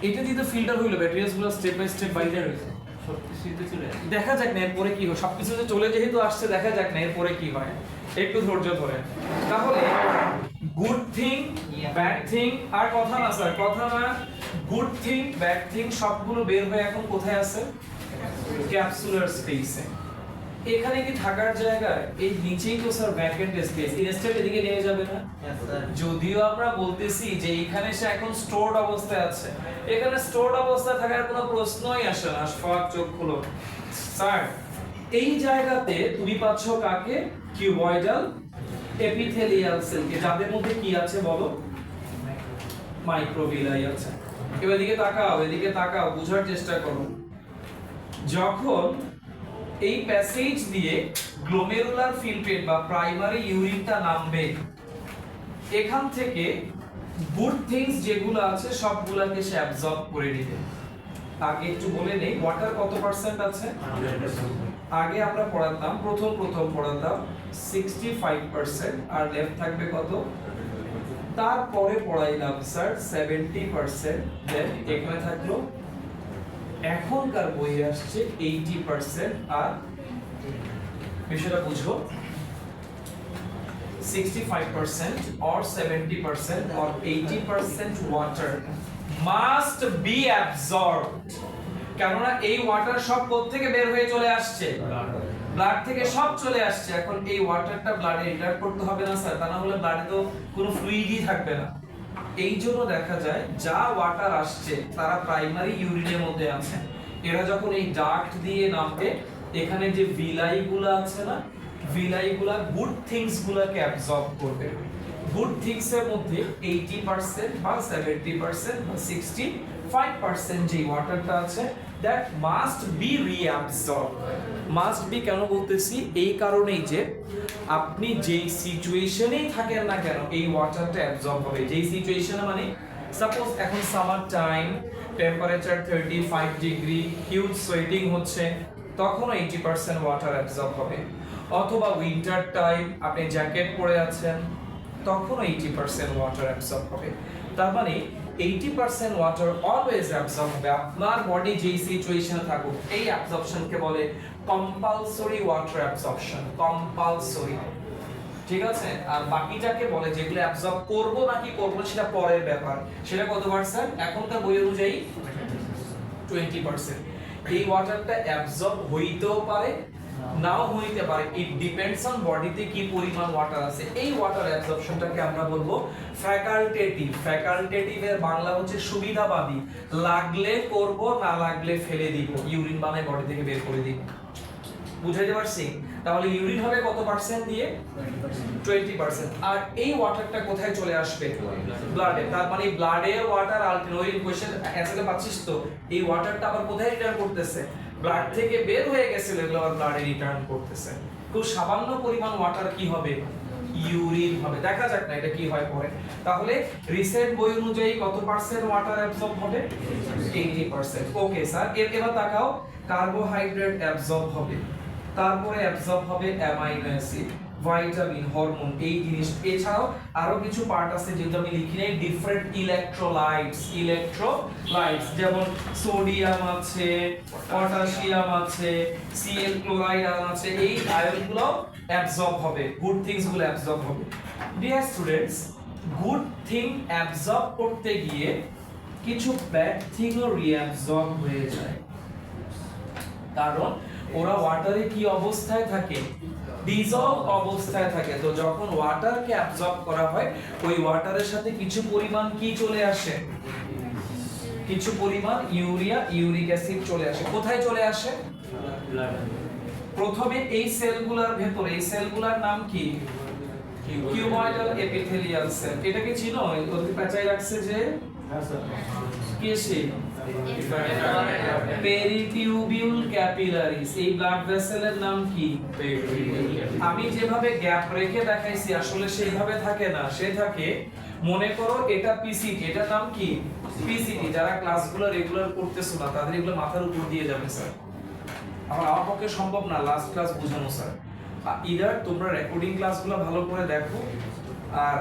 A: এটা দিয়ে তো ফিল্টার হইলো, ব্যাকটেরিয়াস গুলো স্টেপ বাই স্টেপ বাইরে হইছে,
C: সবকিছুই তো চলে আসবে।
A: দেখা যাক না এরপরে কি হয়, সবকিছু যে চলে যেহেতু আসছে, দেখা যাক না এরপরে কি হয়, একটু ধৈর্য ধরে। তাহলে গুড থিং, ব্যাড থিং, আর কথা না স্যার, কথা না, গুড থিং, ব্যাড থিং সবগুলো বের হয়ে এখন কোথায় আছে? ক্যাপসুলার স্পেসে। এখানে কি থাকার জায়গা? এই নিচেই তো স্যার ভ্যাকেন্ট স্পেস, ইনস্টেড এদিকে নিয়ে যাবে না? যদিও আমরা বলতেছি যে এখানে সে এখন স্টোরড অবস্থায় আছে, এখানে স্টোরড অবস্থায় থাকার কোনো প্রশ্নই আসে না। সব চোখ খুলো স্যার, এই জায়গাতে তুমি পাচ্ছ কাকে? কিউবয়েডাল এপিথেলিয়াল সেলকে, যাদের মধ্যে কি আছে বলো? মাইক্রোভিলাই আছে। এবার এদিকে তাকাও, এদিকে তাকাও, বোঝার চেষ্টা করো। যখন এই প্যাসেজ দিয়ে গ্লোমেরুলার ফিল্ট্রেট বা প্রাইমারি ইউরিনটা নামবে, এখান থেকে গুড থিংস যেগুলো আছে সবগুলোকে সে অ্যাবজর্ব করে নেবে। আগে একটু বলে নেই, ওয়াটার কত পার্সেন্ট আছে? আগে আমরা পড়াতাম, প্রথম পড়াতাম 65%, আর লেফট থাকবে কত? তারপরে পড়াইলাম স্যার 70%, দেন এখানে থাকলো এখনকার বই আসছে 80%। আর বিষয়টা বুঝো, 65% or 70% or 80% water must be absorbed, কেননা এই ওয়াটার সব কোথা থেকে বের হয়ে চলে আসছে? ব্লাড থেকে সব চলে আসছে। এখন এই ওয়াটারটা ব্লাডে ইন্টারঅ্যাক্ট করতে হবে না স্যার, তা না হলে ব্লাডে তো কোনো ফ্লুইডই থাকবে না। এই জন্য দেখা যায় যা ওয়াটার আসছে তারা প্রাইমারি ইউরিনের মধ্যে আছে, এরা যখন এই ডাক্ট দিয়ে নামবে, এখানে যে ভিলাইগুলো আছে না, ভিলাইগুলা গুড থিংস গুলাকে অ্যাবজর্ব করবে। গুড থিংস এর মধ্যে 80% বা 70% বা 65% যে ওয়াটারটা আছে, that must be reabsorb. Must be কেন বলতেছি? এই কারণেই যে আপনি যেই সিচুয়েশনেই থাকেন না কেন এই ওয়াটারটা অ্যাবজর্ব হবে। যেই সিচুয়েশনে মানে সাপোজ এখন summer time, temperature 35 degree, huge sweating হচ্ছে, তখন 80% ওয়াটার অ্যাবজর্ব হবে। অথবা উইন্টার টাইম, আপনি জ্যাকেট পরে আছেন, তখন 80% ওয়াটার অ্যাবজর্ব হবে। তার মানে 80% ওয়াটার অলওয়েজ অ্যাবজর্ব হবে। আপনার বডি যেই সিচুয়েশনে থাকুক, এই অ্যাবজর্পশনকে বলে কম্পালসরি ওয়াটার অ্যাবজর্পশন, কম্পালসরি। ঠিক আছে? আর বাকিটাকে বলে যেগুলো অ্যাবজর্ব করব নাকি করব সেটা পরের ব্যাপার। সেটা কত পার্সেন্ট? এখনকার বই অনুযায়ী 20%। এই ওয়াটারটা অ্যাবজর্ব হইতেও পারে, নাও হইতে পারে, ইট ডিপেন্ডস অন বডিতে কি পরিমাণ ওয়াটার আছে। এই ওয়াটার অ্যাবজর্পশনটাকে আমরা বলবো ফ্যাকাল্টেটিভ। ফ্যাকাল্টেটিভের বাংলা হচ্ছে সুবিধাবাদী, লাগলে করব, না লাগলে ফেলে দিব, ইউরিন বানায় বডি থেকে বের করে দিব। বুঝাইতে পারছি? তাহলে ইউরিন হবে কত পার্সেন্ট দিয়ে? 20%। আর এই ওয়াটারটা কোথায় চলে আসবে? ব্লাডে। তার মানে ব্লাডে ওয়াটার আলটিমেটলি কোশ্চেন অ্যান্সারে পাচ্ছিস তো, এই ওয়াটারটা আবার কোথায় রিটার্ন করতেছে? ব্লাড থেকে বের হয়ে গেছে, এগুলো আবার ব্লাডে রিটার্ন করতেছে। খুব সামান্য পরিমাণ ওয়াটার কি হবে? ইউরিন হবে। দেখা যাক না এটা কি হয় পরে। তাহলে রিসেন্ট বই অনুযায়ী কত পার্সেন্ট ওয়াটার অ্যাবজর্ব হবে? 80%। ওকে স্যার, এবার তাকাও, কার্বোহাইড্রেট অ্যাবজর্ব হবে, তারপরে অ্যাবজর্ব হবে অ্যামাইনো অ্যাসিড, ভিটামিন, হরমোন, এই জিনিস। এছাড়াও আরো কিছু পার্ট আছে যেগুলো আমি লিখি নাই, ডিফারেন্ট ইলেকট্রোলাইটস, যেমন সোডিয়াম আছে, পটাশিয়াম আছে, সিএল ক্লোরাইড আছে, এই আয়নগুলো অ্যাবজর্ব হবে, গুড থিংস গুলো অ্যাবজর্ব হবে। Dear students, good thing absorb করতে গিয়ে কিছু ব্যাড থিংও রিঅ্যাবজর্ব হয়ে যায়, কারণ ওরা ওয়াটারে কি অবস্থায় থাকে? ডিজলভ অবস্থায় থাকে। তো যখন ওয়াটারকে অ্যাবজর্ব করা হয়, ওই ওয়াটারের সাথে কিছু পরিমাণ কি চলে আসে? কিছু পরিমাণ ইউরিক অ্যাসিড চলে আসে। কোথায় চলে আসে? প্রথমে এই সেলগুলোর ভেতরে, এই সেলগুলোর নাম কি? Cuboidal epithelial sell. এটাকে চিনো? ওদের পেঁচাই রাখছে যে কিসে? পেরিটিউবিউল ক্যাপিলারিস। এই ব্লাড ভেসেলের নাম কি? আমি যেভাবে গ্যাপ রেখে দেখাইছি আসলে সেইভাবে থাকে না, সে থাকে, মনে করো এটা পিসিটি, এটার নাম কি? পিসিটি। যারা ক্লাসগুলো রেগুলার করতেছো না তাদের এগুলো মাথার উপর দিয়ে যাবে স্যার, আমার পক্ষে সম্ভব না লাস্ট ক্লাস বোঝানো স্যার। ইদার তোমরা রেকর্ডিং ক্লাসগুলো ভালো করে দেখো, আর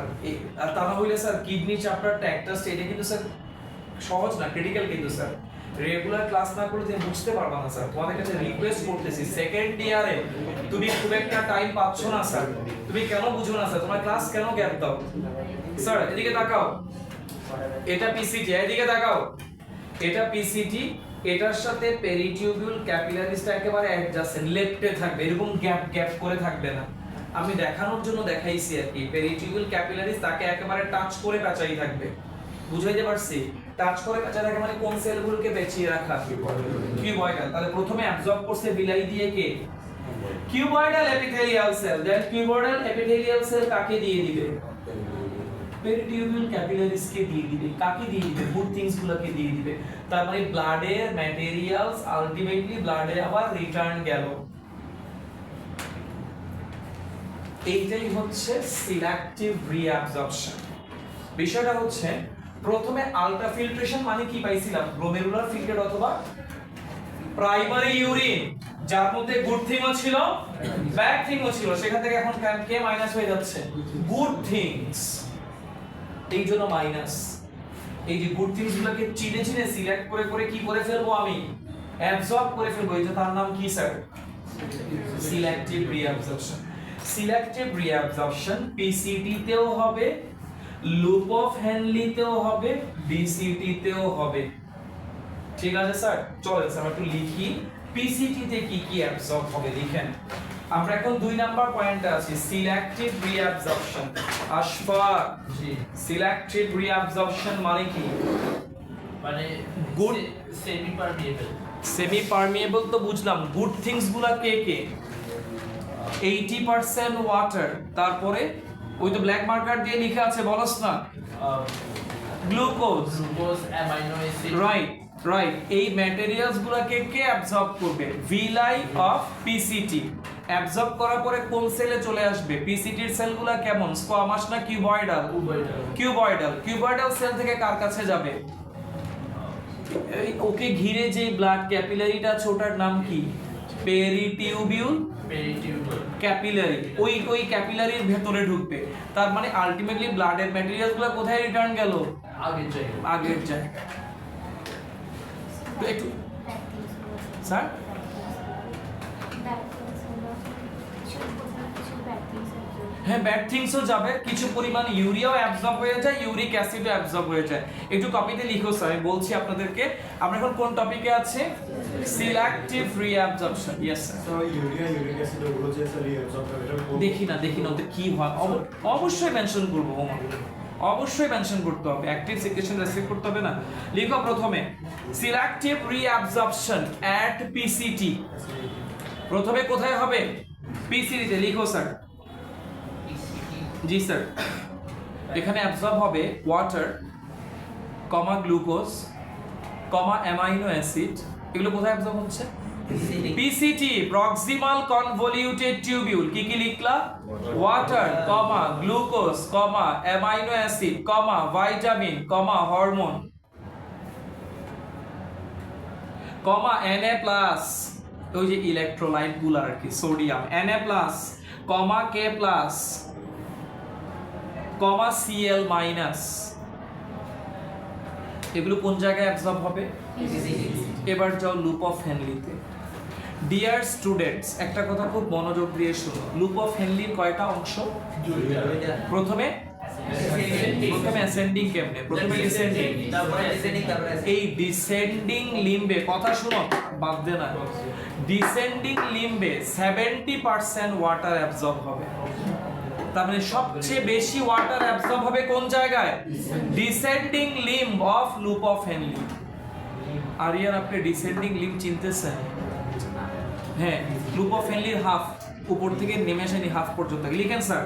A: তা না হইলে স্যার কিডনি চ্যাপ্টারটা একটা স্টেজে কিন্তু স্যার সহজ না, ক্রিটিক্যাল কিন্তু স্যার। রেগুলার ক্লাস না করলে তুমি বুঝতে পারবা না স্যার। তোমাদের কাছে রিকোয়েস্ট করতেছি, সেকেন্ড ইয়ারে তুমি খুব একটা টাইম পাচ্ছ না স্যার, তুমি কেন বুঝো না স্যার? তোমার ক্লাস কেন গ্যাপ দাও স্যার? এদিকে তাকাও, এটা পিসিটি, এদিকে তাকাও, এটা পিসিটি, এটার সাথে পেরিটিউবিউল ক্যাপিলারিসটা একেবারে অ্যাডজাসেন্ট, লেফটে থাকবে, এরকম গ্যাপ করে থাকবে না। আমি দেখানোর জন্য দেখাইছি আর কি, পেরিটিউবিউল ক্যাপিলারিস তাকে একেবারে টাচ করে পেঁচাই থাকবে। বুঝাইতে পারছি? টাচ করে পেঁচাই থাকে মানে কোন সেলগুলোকে বেঁচিয়ে রাখা? কিউবয়েডাল। তাহলে প্রথমে অ্যাবজর্ব করছে বিলাই দিয়ে কে? Cuboidal epithelial cell. Then cuboidal epithelial cell কাকে দিয়ে দিবে? পেরিটিউবিউল ক্যাপিলারিস কে দিয়ে দিবে। কাকে দিয়ে দিবে? গুড থিংস গুলোকে দিয়ে দিবে। তার মানে ব্লাডের ম্যাটেরিয়ালস আলটিমেটলি ব্লাডে আবার রিটার্ন গেল। এইটাই হচ্ছে সিলেক্টিভ রিঅ্যাবজর্পশন। বিষয়টা হচ্ছে প্রথমে আলট্রাফিল্ট্রেশন মানে কি পাইছিলাম? গ্লোমেরুলার ফিল্টার অথবা প্রাইমারি ইউরিন, যার মধ্যে গুড থিংও ছিল ব্যাড থিংও ছিল, সেখান থেকে এখন কে মাইনাস হয়ে যাচ্ছে? Good things. এই জন্য মাইনাস। এই যে গুড থিংস গুলোকে চিনে সিলেক্ট করে কি করে ফেলবো? আমি অ্যাবজর্ব করে ফেলবো। এই যে তার নাম কি sir? Selective reabsorption. Selective reabsorption PCT তেও হবে, লুপ অফ হেনলিতেও হবে, ডিসিটি তেও হবে। ঠিক আছে স্যার? চলেন স্যার একটু লিখি পিসিটি তে কি কি অ্যাবজর্ব হবে লিখেন। আমরা এখন 2 নাম্বার পয়েন্টে আছি, সিলেক্টিভ রিঅ্যাবজর্পশন। আশফাক, জি, সিলেক্টিভ রিঅ্যাবজর্পশন মানে কি?
C: মানে
A: good
C: semi permeable.
A: Semi permeable তো বুঝলাম, গুড থিংস গুলা কে কে? 80% ওয়াটার, তারপরে ওই তো ব্ল্যাক মার্কার দিয়ে লেখা আছে, বলস না? Glucose,
C: amino acid.
A: রাইট। এই ম্যাটেরিয়ালস গুলোকে কে অ্যাবজর্ব করবে? Villi of PCT. অ্যাবজর্ব করার পরে কোন সেলে চলে আসবে? পিসিটির সেলগুলো কেমন? স্কোয়ামাস না কিউবয়েডাল? কিউবয়েডাল সেল থেকে কার কাছে যাবে? ওকে ঘিরে যে ব্লাড ক্যাপিলারিটা আছে ওটার নাম কি? পেরিটিউবিউল ক্যাপিলারি। ওই ক্যাপিলারির ভেতরে ঢুকবে, তার মানে আলটিমেটলি ব্লাডের ম্যাটেরিয়ালসগুলো কোথায় রিটার্ন গেল? আগের জায়গায়। তো একটু স্যার হ্যাঁ, ব্যাড থিংসও যাবে, কিছু পরিমাণ ইউরিয়াও অ্যাবজর্ব হয়ে যায়, ইউরিক অ্যাসিডও অ্যাবজর্ব হয়ে যায়। একটু কপিতে লিখো স্যার, আমি বলছি আপনাদেরকে। আমরা এখন কোন টপিকে আছে? Selective reabsorption. Yes sir.
D: তো ইউরিয়া ইউরিক অ্যাসিড ওগুলো যে রিঅ্যাবজর্ব করে এটা
A: দেখি না ওতে কি হয়, অবশ্যই মেনশন করব, অবশ্যই মেনশন করতে হবে, অ্যাক্টিভ সিক্রেশন রেস্ট্রিক্ট করতে হবে না। লিখো প্রথমে সিলেক্টিভ রিঅ্যাবজর্পশন এট পিসিটি। প্রথমে কোথায় হবে? পিসিটি তে। লিখো স্যার। জি স্যার। এখানে অ্যাবজর্ব হবে ওয়াটার, কমা গ্লুকোজ, কমা অ্যামাইনো অ্যাসিড। এগুলো কোথায় অ্যাবজর্ব হচ্ছে? PCT, proximal convoluted tubule. কি কি লিখলা? ওয়াটার, কমা গ্লুকোজ, কমা অ্যামাইনো অ্যাসিড, কমা ভাইটামিন, কমা হরমোন, কমা Na প্লাস, ওই যে ইলেকট্রোলাইট গুলো আর কি, sodium, Na plus, comma K plus, comma Cl minus. এগুলো কোন জায়গায় অ্যাবজর্ব হবে? এবার যাও লুপ অফ হেনলিতে। ডিয়ার স্টুডেন্টস, একটা কথা খুব মনোযোগ দিয়ে শুনো। লুপ অফ হেনলির কয়টা অংশ? প্রথমে অ্যাসেন্ডিং কেমনে? প্রথমে ডিসেন্ডিং, এই ডিসেন্ডিং লিম্বে, কথা শুনো, বাদ দে না, ডিসেন্ডিং লিম্বে 70% ওয়াটার অ্যাবজর্ব হবে। তার মানে সবচেয়ে বেশি ওয়াটার অ্যাবজর্ব হবে কোন জায়গায়? Descending limb of loop of Henle. Aryan, আপনি ডিসেন্ডিং লিম্ব চিনতেছেন? হ্যাঁ, লুপ অফ হেনলির হাফ, উপর থেকে নেমে আসেনি হাফ পর্যন্ত। লিখেন sir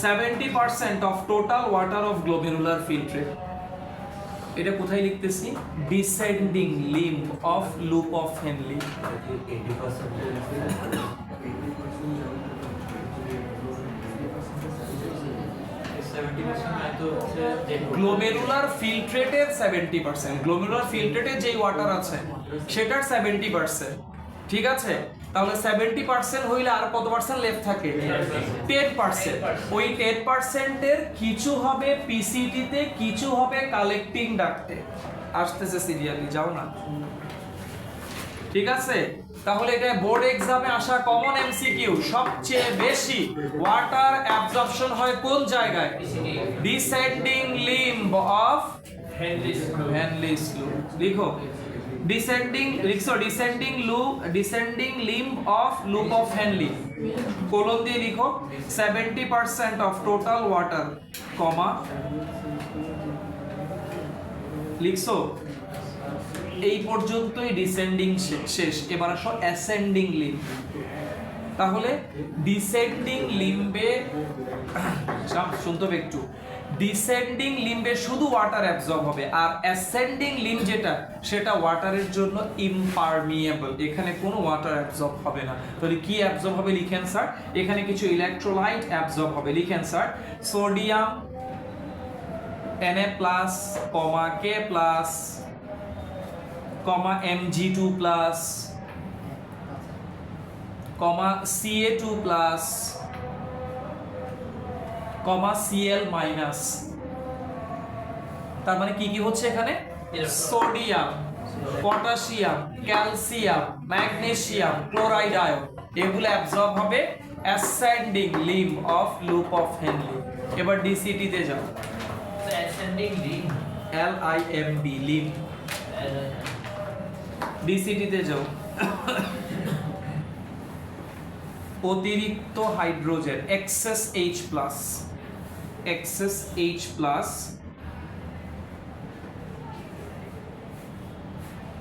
A: 70% of total water of glomerular filtrate. এটা কোথায় লিখতেছি? Descending limb of loop of Henle. Glomerular ফিল্ট্রেটের 70%, গ্লোমেরুলার ফিল্ট্রেটে যেই ওয়াটার আছে সেটার 70%। ঠিক আছে, তাহলে 70% হইলে আর কত পার্সেন্ট লেফট থাকে? 10%। ওই 10% এর কিছু হবে পিসিটি তে, কিছু হবে কালেক্টিং ডাক্টে। আসতেছে সিরিয়ালি, যাও না। ঠিক আছে, তাহলে এটা বোর্ড এক্সামে আসা কমন এমসিকিউ। সবচেয়ে বেশি ওয়াটার অ্যাবজর্পশন হয় কোন জায়গায়? Descending limb of Henle's loop. লিখো descending limb of loop of Henle, colon দিয়ে লিখো 70% অফ টোটাল ওয়াটার, কমা, লিখছো এই পর্যন্তই ডিসেন্ডিং শেষ। এবার আসো অ্যাসেন্ডিং লিম্ব। তাহলে ডিসেন্ডিং লিম্বে, শুনতে হবে একটু, ডিসেন্ডিং লিম্বে শুধু ওয়াটার অ্যাবজর্ব হবে, আর অ্যাসেন্ডিং লিম্ব যেটা, সেটা ওয়াটারের জন্য ইমপারমিয়েবল, এখানে কোনো ওয়াটার অ্যাবজর্ব হবে না। তাহলে কি অ্যাবজর্ব হবে? লিখেন স্যার, এখানে কিছু ইলেকট্রোলাইট অ্যাবজর্ব হবে। লিখেন sir sodium Na plus, comma K plus, comma Mg2 plus, comma Ca2 plus, comma Cl minus. তার মানে কি কি হচ্ছে এখানে? Sodium, potassium, calcium, magnesium, chloride ion, এগুলো অ্যাবজর্ব হবে ascending limb of loop of Henle. এবার ডিসিটি তে যাও।
C: Ascending limb,
A: LIMB limb. DCT তে যাও। অতিরিক্ত hydrogen, excess H+,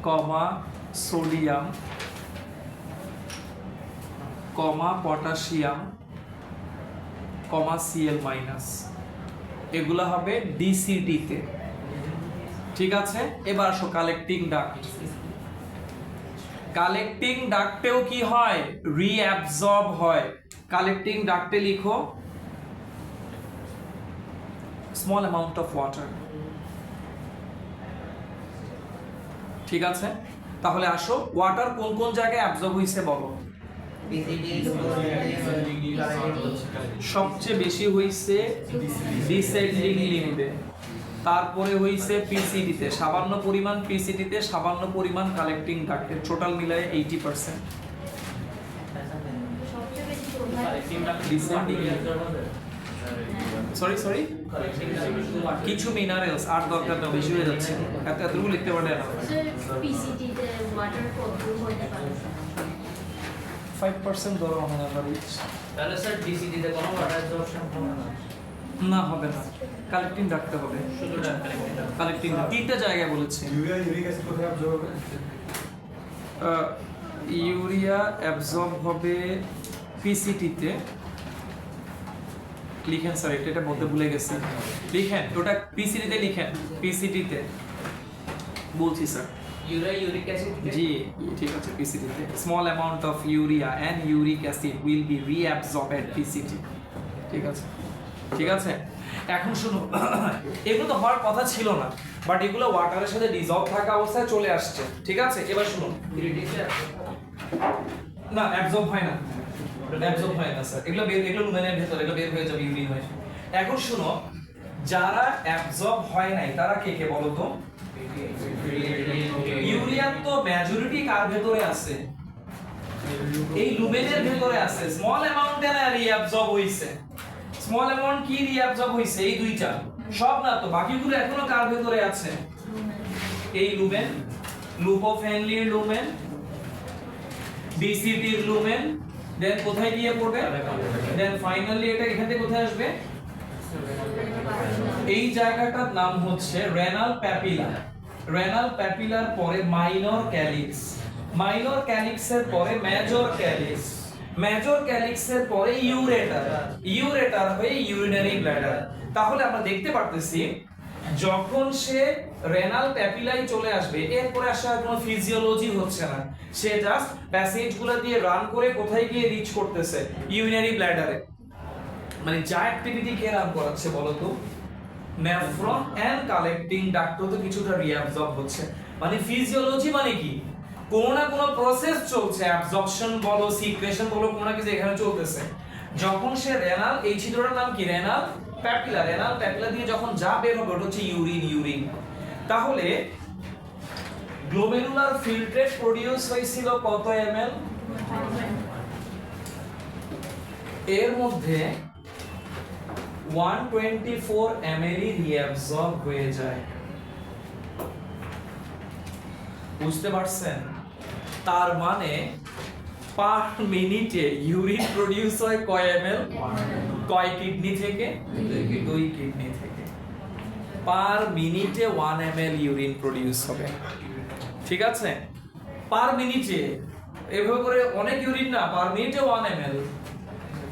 A: comma sodium, comma potassium, comma Cl minus, এগুলা হবে ডিসিটি তে। ঠিক আছে, এবার আসো কালেক্টিং ডাক্ট। কালেক্টিং ডাক্টেও কি হয়? রিঅ্যাবজর্ব হয়। কালেক্টিং ডাক্টে লিখো স্মল অ্যামাউন্ট অফ ওয়াটার, ঠিক আছে, তাহলে আসো ওয়াটার কোন কোন জায়গায় অ্যাবজর্ব হইছে বলো। সবচেয়ে বেশি হইছে ডিসেন্ডিং লিম্বে, তারপরে হইছে পিসিডিতে সামান্য পরিমাণ, পিসিডিতে সামান্য পরিমাণ, কালেক্টিং ডাক্টে, টোটাল মিলায় 80%। ডিসেন্ডিং সরি কিছু মিনারেলস আর দরকার না, বেশি হয়ে যাচ্ছে, এতটুকু লিখতে পারে না।
E: পিসিটিতে ওয়াটার কন্ট্রোল হতে পারে
A: 5% ধরো অন এভারেজ।
C: তাহলে স্যার ডিসিডিতে কোনো ওয়াটার অ্যাবজর্পশন হবে না?
A: না হবে না, কালেক্টিং রাখতে হবে,
C: শুধু
A: কালেক্টিং তিনটা জায়গায় বলেছে।
D: ইউরিয়া ইউরিক অ্যাসিড কোথায় অ্যাবজর্ব হবে?
A: ইউরিয়া অ্যাবজর্ব হবে পিসিটিতে। লিখেন স্যার, এটা বলতে ভুলে গেছি, লিখেন ওটা পিসিটিতে, লিখেন পিসিটিতে বলছি স্যার।
C: ইউরিক অ্যাসিড
A: জি ঠিক আছে, পিসিটিতে small amount of urea and uric acid will be reabsorbed at PCT. ঠিক আছে, ঠিক আছে। এখন শুনো, এগুলো তো হওয়ার কথা ছিল না, বাট এগুলো ওয়াটারের সাথে ডিজলভ থাকা অবস্থায় চলে আসছে। ঠিক আছে, এবার শুনো, না অ্যাবজর্ব হয় না, অ্যাবজর্ব হয় না স্যার, এগুলো লুমেনের ভেতর, এগুলো বের হয়ে যাবে ইউরিন হয়ে। এখন শুনো, যারা অ্যাবজর্ব হয় নাই তারা কে কে বলো তো? ইউরিয়ার তো মেজরিটি কার ভেতরে আছে? এই লুমেনের ভেতরে আছে। স্মল অ্যামাউন্টে না রিঅ্যাবজর্ব হইছে, স্মল অ্যামাউন্ট কি রিঅ্যাবজর্ব হইছে? এই দুইটা, সব না তো, বাকিগুলো এখনো কার ভেতরে আছে? এই লুমেন, লুপোফেনলির লুমেন, ডিসিটির লুমেন, দেন কোথায় গিয়ে পড়বে? দেন ফাইনালি এটা এখান থেকে কোথায় আসবে? এই জায়গাটার নাম হচ্ছে রেনাল প্যাপিলা। রেনাল প্যাপিলার পরে মাইনর ক্যালিক্স, মাইনর ক্যালিক্সের পরে মেজর ক্যালিক্স, মেজর ক্যালিক্সের পরে ইউরেটার, ইউরেটার হয়ে ইউরিনারি ব্ল্যাডার। তাহলে আমরা দেখতে পারতেছি যখন সে রেনাল প্যাপিলাই চলে আসবে, এরপরে আসার কোনো ফিজিওলজি হচ্ছে না, সে জাস্ট প্যাসেজগুলো দিয়ে রান করে কোথায় গিয়ে রিচ করতেছে? ইউরিনারি ব্ল্যাডারে। মানে যা অ্যাক্টিভিটি কে রান করাচ্ছে বলো তো? নেফ্রন এন্ড কালেক্টিং ডাক্ট তো কিছুটা রিঅ্যাবজর্ব হচ্ছে। মানে ফিজিওলজি মানে কি? কোনো না কোনো প্রসেস চলছে, অ্যাবজর্পশন বলো, সিক্রেশন বলো, কোনো না কিছু এখানে চলতেছে। যখন সে রেনাল, এই ছিদ্রটার নাম কি? রেনাল প্যাপিলা, রেনাল প্যাপিলা দিয়ে যখন যা বের হবে ওটা হচ্ছে ইউরিন, ইউরিন। তাহলে গ্লোমেরুলার ফিল্ট্রেট প্রোডিউস হয়েছিল কত ml? এর মধ্যে 124 ml রিঅ্যাবজর্ব হয়ে যায়। বুঝতে পারছেন? তার মানে পার মিনিটে ইউরিন প্রোডিউস হয় কয় ml? কয় কিডনি থেকে? দুই কিডনি থেকে। পার মিনিটে 1 ml ইউরিন প্রোডিউস হবে। ঠিক আছে, পার মিনিটে, এভাবে করে অনেক ইউরিন না, পার মিনিটে 1 ml।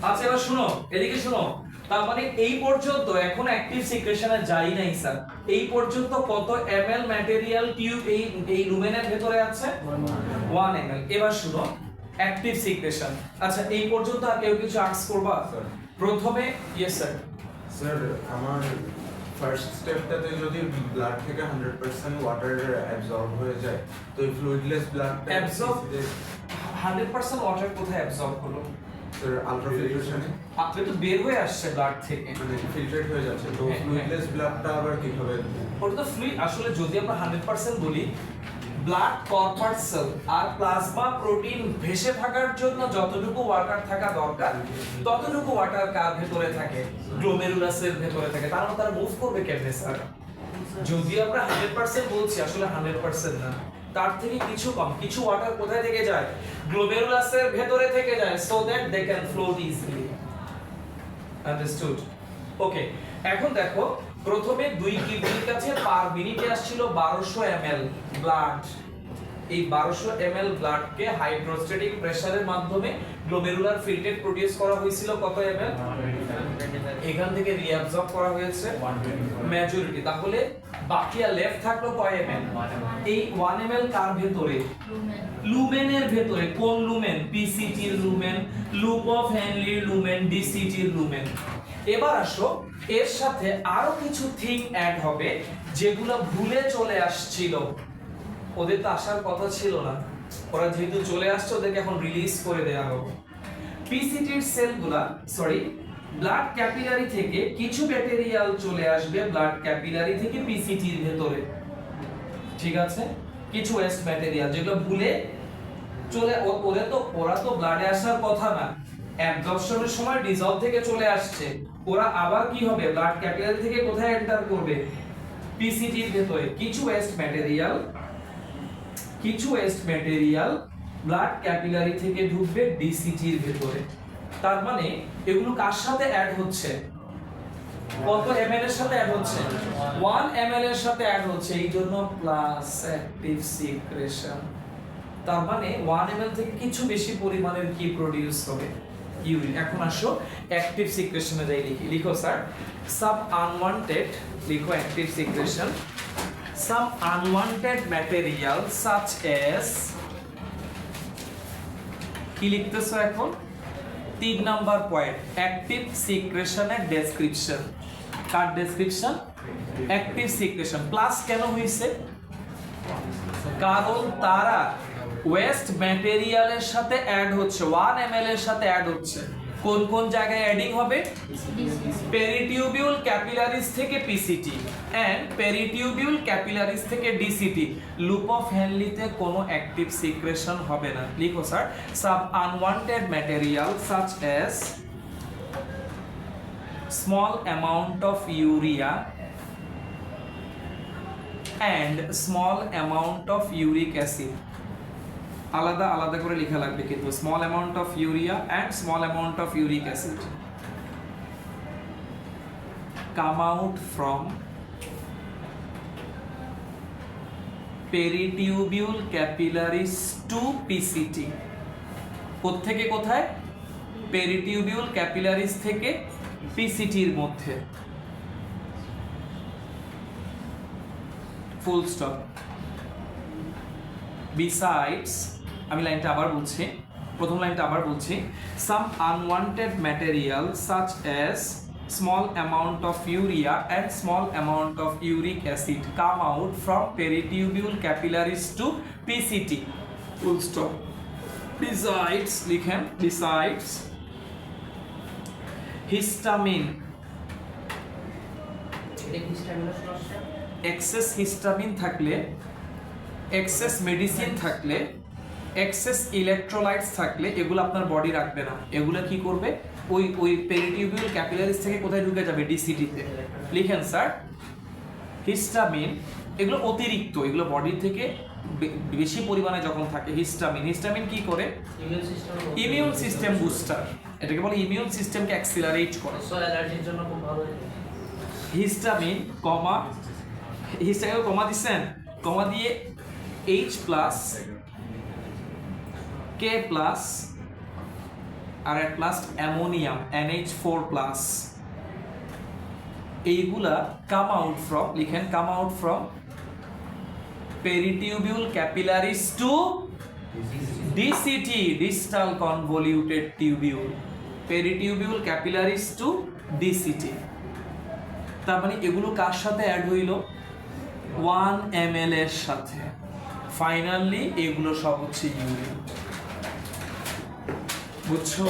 A: আচ্ছা এবার শুনো, এদিকে শুনো, তার মানে এই পর্যন্ত এখন অ্যাক্টিভ সিক্রেশনে যাই নাই স্যার, এই পর্যন্ত কত ml ম্যাটেরিয়াল টিউব এই লুমেনের ভেতরে আছে? 1 ml। এবার শুনো অ্যাক্টিভ সিক্রেশন। আচ্ছা এই পর্যন্ত আর কেউ কিছু আস্ক করবা? প্রথমে ইয়েস স্যার।
B: স্যার আমার ফার্স্ট স্টেপটাতে যদি ব্লাড থেকে 100% ওয়াটার অ্যাবজর্ব হয়ে যায়, তো এই ফ্লুইডলেস ব্লাড
A: অ্যাবজর্ব 100% ওয়াটার কোথায় অ্যাবজর্ব হলো?
B: স্যার আলট্রাফিল্ট্রেশনে
A: আপনি তো বের হয়ে আসছে ব্লাড থেকে,
B: মানে ফিল্ট্রেট হয়ে যাচ্ছে, তো
A: হ্যাঁ,
B: ফ্লুইডলেস ব্লাডটা আবার কিভাবে?
A: ওটা তো ফ্লুইড। আসলে যদি আমরা 100% বলি, ব্লাড কর্পাসেল আর প্লাজমা প্রোটিন ভেসে থাকার জন্য যতটুকু ওয়াটার থাকা দরকার ততটুকু ওয়াটার কার ভেতরে থাকে? গ্লোমেরুলাসের ভেতরে থাকে। তার মানে তারা মুভ করবে কেমনে স্যার? যদি আমরা 100% বলছি, আসলে 100% না, তার থেকে কিছু কম। কিছু ওয়াটার কোথায় থেকে যায়? গ্লোমেরুলাসের ভেতরে থেকে যায়, so that they can float easily. Understood? Okay, এখন দেখো প্রথমে দুই কিডনির কাছে পার মিনিটে আসছিল 1200 ml ব্লাড। এই 1200 ml ব্লাডকে হাইড্রোস্ট্যাটিক প্রেসারের মাধ্যমে গ্লোমেরুলার ফিল্ট্রেট প্রোডিউস করা হয়েছিল কত ml? এখান থেকে রিঅ্যাবজর্ব করা হয়েছে মেজরিটি। তাহলে বাকি আর লেফট থাকলো কয় ml? এই 1 ml কার ভেতরে? লুমেনের ভেতরে। কোন লুমেন? পিসিটির লুমেন, লুপ অফ হেনলির লুমেন, ডিসিটির লুমেন। এবার আসো, এর সাথে আরো কিছু থিং অ্যাড হবে যেগুলো ভুলে চলে আসছিল। ওদের তো আসার কথা ছিল না, ওরা যেহেতু চলে আসছে ওদেরকে এখন রিলিজ করে দেওয়া হবে। পিসিটির সেলগুলা ব্লাড ক্যাপিলারি থেকে কিছু ম্যাটেরিয়াল চলে আসবে ব্লাড ক্যাপিলারি থেকে পিসিটির ভেতরে, ঠিক আছে? কিছু ওয়েস্ট ম্যাটেরিয়াল যেগুলো ভুলে চলে ওরা তো ব্লাডে আসার কথা না, অ্যাবজর্পশনের সময় ডিসলভ থেকে চলে আসছে, ওরা আবার কি হবে ব্লাড ক্যাপিলারি থেকে কোথায় এন্টার করবে? পিসিটির ভেতরে। কিছু ওয়েস্ট ম্যাটেরিয়াল ব্লাড ক্যাপিলারি থেকে ঢুকবে ডিসিটির ভেতরে। তার মানে এগুলো কার সাথে অ্যাড হচ্ছে? কত ml এর সাথে অ্যাড হচ্ছে? 1 ml এর সাথে অ্যাড হচ্ছে, এই জন্য প্লাস অ্যাক্টিভ সিক্রেশন। তার মানে 1 ml থেকে কিছু বেশি পরিমাণের কি প্রোডিউস হবে? ইউরিন। এখন আসো অ্যাক্টিভ সিক্রেশনে যাই, লিখো স্যার সাব আনওয়ান্টেড, লিখো অ্যাক্টিভ সিক্রেশন। সাম আনওয়ান্টেড ম্যাটেরিয়াল সাচ এস, কি লিখতেছো এখন? 3 নাম্বার পয়েন্ট, অ্যাক্টিভ সিক্রেশনের ডেসক্রিপশন। কার ডেসক্রিপশন? Active secretion. প্লাস কেন হইছে? কারণ তারা ওয়েস্ট ম্যাটেরিয়ালের সাথে অ্যাড হচ্ছে, 1 ml এর সাথে অ্যাড হচ্ছে। কোন কোন জায়গায় অ্যাডিং হবে? পেরিটিউবিউল ক্যাপিলারিস থেকে পিসিটি এন্ড পেরিটিউবিউল ক্যাপিলারিস থেকে ডিসিটি। লুপ অফ হেনলিতে কোনো অ্যাক্টিভ সিক্রেশন হবে না। লিখো sir sub unwanted material such S small amount of urea and small amount of uric acid, আলাদা আলাদা করে লেখা লাগবে কিন্তু, small amount of urea and small amount of uric acid come out from peritubule capillaries to PCT। কোত্থেকে কোথায়? পেরিটিউবিউল capillaries থেকে পিসিটির মধ্যে। Full stop. বিসাইডস, আমি লাইনটা আবার বলছি, প্রথম লাইনটা আবার বলছি, some unwanted material such as small amount of urea and small amount of uric acid come out from peritubule capillaries to PCT, full stop। Besides, লিখেন besides histamine, এক্সেস হিস্টামিন থাকলে, এক্সেস মেডিসিন থাকলে, access electrolytes থাকলে এগুলো আপনার body রাখবে না, এগুলো কি করবে? ওই পেরিটিউবিউল ক্যাপিলারিস থেকে কোথায় ঢুকে যাবে? ডিসিটিতে। লিখেন স্যার হিস্টামিন, এগুলো অতিরিক্ত, এগুলো বডি থেকে বেশি পরিমাণে যখন থাকে হিস্টামিন, হিস্টামিন কি করে? ইমিউন সিস্টেম বুস্টার, এটাকে বলে ইমিউন সিস্টেমকে অ্যাক্সিলারেট করে।
C: সো অ্যালার্জির জন্য খুব ভালো।
A: হিস্টামিন কমা, হিস্টামিন কমা দিচ্ছেন, কমা দিয়ে H প্লাস K প্লাস আর এক প্লাস অ্যামোনিয়াম NH4 প্লাস, এইগুলা কাম আউট ফ্রম, লিখেন come out from peritubular capillaries to DCT, distal convoluted tubule, peritubular capillaries to DCT। তার মানে এগুলো কার সাথে অ্যাড হইল? 1 ml এর সাথে। ফাইনালি এগুলো সব হচ্ছে ইউরিন। বুঝছো?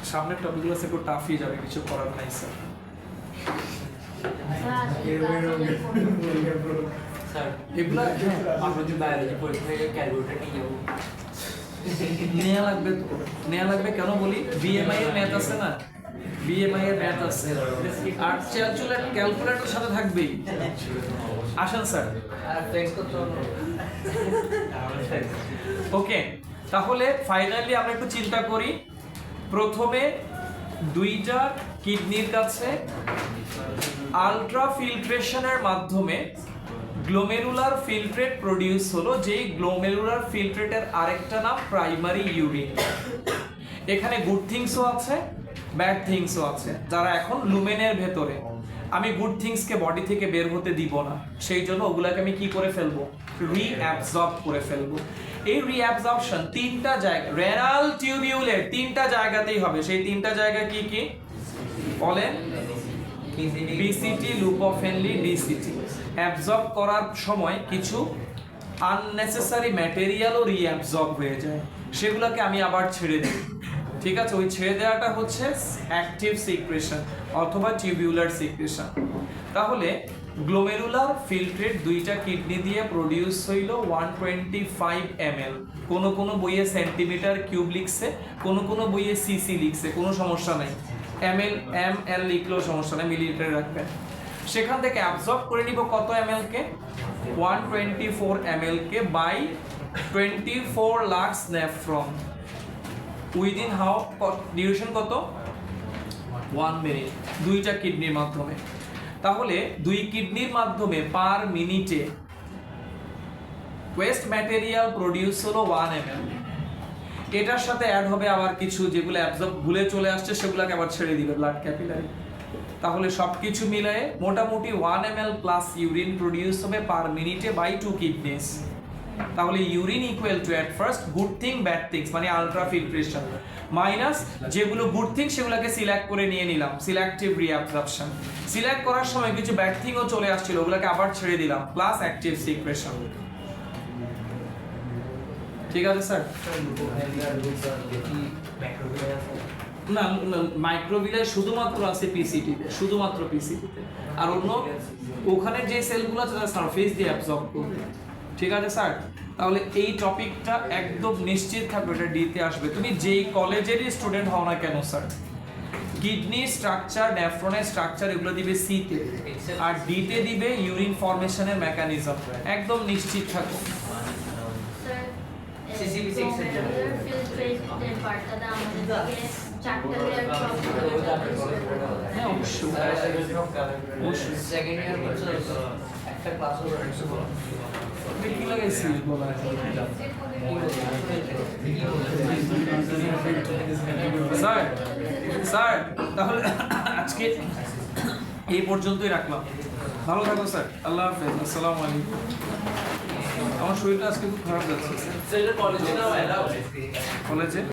A: সামনের টপিকগুলো একটু টাফই যাবে, কিছু করার নাই স্যার।
C: স্যার
A: এগুলা
C: আমরা যে বায়োলজি পরীক্ষা থেকে ক্যালকুলেটর নিয়ে যাবো।
A: নেওয়া লাগবে কেন বলি? বিএমআই এর ম্যাথ আছে না, বিএমআই এর ম্যাথ আছে, আর ক্যালকুলেটর সাথে থাকবেই। আসেন স্যার। ওকে, তাহলে ফাইনালি আমরা একটু চিন্তা করি। প্রথমে দুইটা কিডনির কাছে আলট্রা ফিল্ট্রেশনের মাধ্যমে গ্লোমেরুলার ফিল্ট্রেট প্রডিউস হলো, যেই গ্লোমেরুলার ফিল্ট্রেটের আরেকটা নাম প্রাইমারি ইউরিন। এখানে গুড থিংসও আছে, ব্যাড থিংসও আছে, যারা এখন লুমেনের ভেতরে। আমি গুড থিংসকে বডি থেকে বের হতে দিব না, সেই জন্য ওগুলাকে আমি কি করে ফেলবো? রিঅ্যাবজর্ব করে ফেলবো। এই রিঅ্যাবজর্পশন 3টা জায়গা, রেনাল টিউবিউলের 3টা জায়গাতেই হবে। সেই 3টা জায়গা কি কি বলেন? বিসিটি লুপোফেনলি ডিসিটি অ্যাবজর্ব করার সময় কিছু আননেসেসারি ম্যাটেরিয়ালও রিঅ্যাবজর্ব হয়ে যায়, সেগুলোকে আমি আবার ছেড়ে দিই। ঠিক আছে, ওই ছেড়ে দেওয়াটা হচ্ছে অ্যাক্টিভ সিক্রেশন অথবা টিউবুলার সিক্রেশন। তাহলে গ্লোমেরুলার ফিল্ট্রেট দুইটা কিডনি দিয়ে প্রডিউস হইল 125 ml। কোন কোন বইয়ে সেন্টিমিটার কিউব লিখছে, কোন কোন বইয়ে সিসি লিখছে, কোনো সমস্যা নাই, ml লিখলেও সমস্যা নাই, মিলিলিটারে রাখবেন। সেখান থেকে অ্যাবজর্ব করে নিব কত ml কে, 124 ml কে বাই 24 lakh nephron within how duration কত, 1 মিনিট, দুইটা কিডনির মাধ্যমে। তাহলে দুই কিডনির মাধ্যমে পার মিনিটে ওয়েস্ট ম্যাটেরিয়াল প্রডিউস হলো 1 ml। এটার সাথে অ্যাড হবে আবার কিছু যেগুলো অ্যাবজর্ব ভুলে চলে আসছে, সেগুলোকে আবার ছেড়ে দিবে ব্লাড ক্যাপিলারি। তাহলে সবকিছু মিলায়ে মোটামুটি 1 ml প্লাস ইউরিন প্রডিউস হবে পার মিনিটে বাই 2 কিডনিস। তাহলে urine equal two at first good thing bad things মানে আলট্রা ফিল্ট্রেশন মাইনাস যেগুলো গুড থিং সেগুলোকে সিলেক্ট করে নিয়ে নিলাম, সিলেক্টিভ রিঅ্যাবজর্পশন। সিলেক্ট করার সময় কিছু ব্যাড থিংও চলে আসছিল, ওগুলোকে আবার ছেড়ে দিলাম, প্লাস অ্যাক্টিভ সিক্রেশন। ঠিক আছে স্যার? না মাইক্রোভিলায় শুধুমাত্র আছে পিসিটিতে, শুধুমাত্র পিসিটিতে, আর অন্য ওখানে যে সেলগুলো আছে তারা সারফেস দিয়ে অ্যাবজর্ব করবে। ঠিক আছে স্যার? তাহলে এই টপিকটা একদম নিশ্চিত থাকবে এটা ডিতে আসবে, তুমি যেই কলেজেরই স্টুডেন্ট হও না কেন স্যার। কিডনি স্ট্রাকচার, নেফ্রনের স্ট্রাকচার এগুলো দিবে সিতে, আর ডিতে দিবে ইউরিন ফরমেশনের মেকানিজম, একদম নিশ্চিত থাকো।
E: CCB6 এর জন্য ফিল্ট্রেটের পার্টটা আমাদের থেকে 4টা লেয়ার
A: হ্যাঁ অবশ্যই অবশ্যই।
C: সেকেন্ড ইয়ার হচ্ছে একটা ক্লাস হলো
A: কি লাগাইছিস বলা স্যার? স্যার তাহলে আজকে এই পর্যন্তই রাখলাম, ভালো থাকো স্যার, আল্লাহ হাফেজ, আসসালামু আলাইকুম। আমার শরীরটা আজকে খুব খারাপ যাচ্ছে।
C: কলেজে
A: কলেজে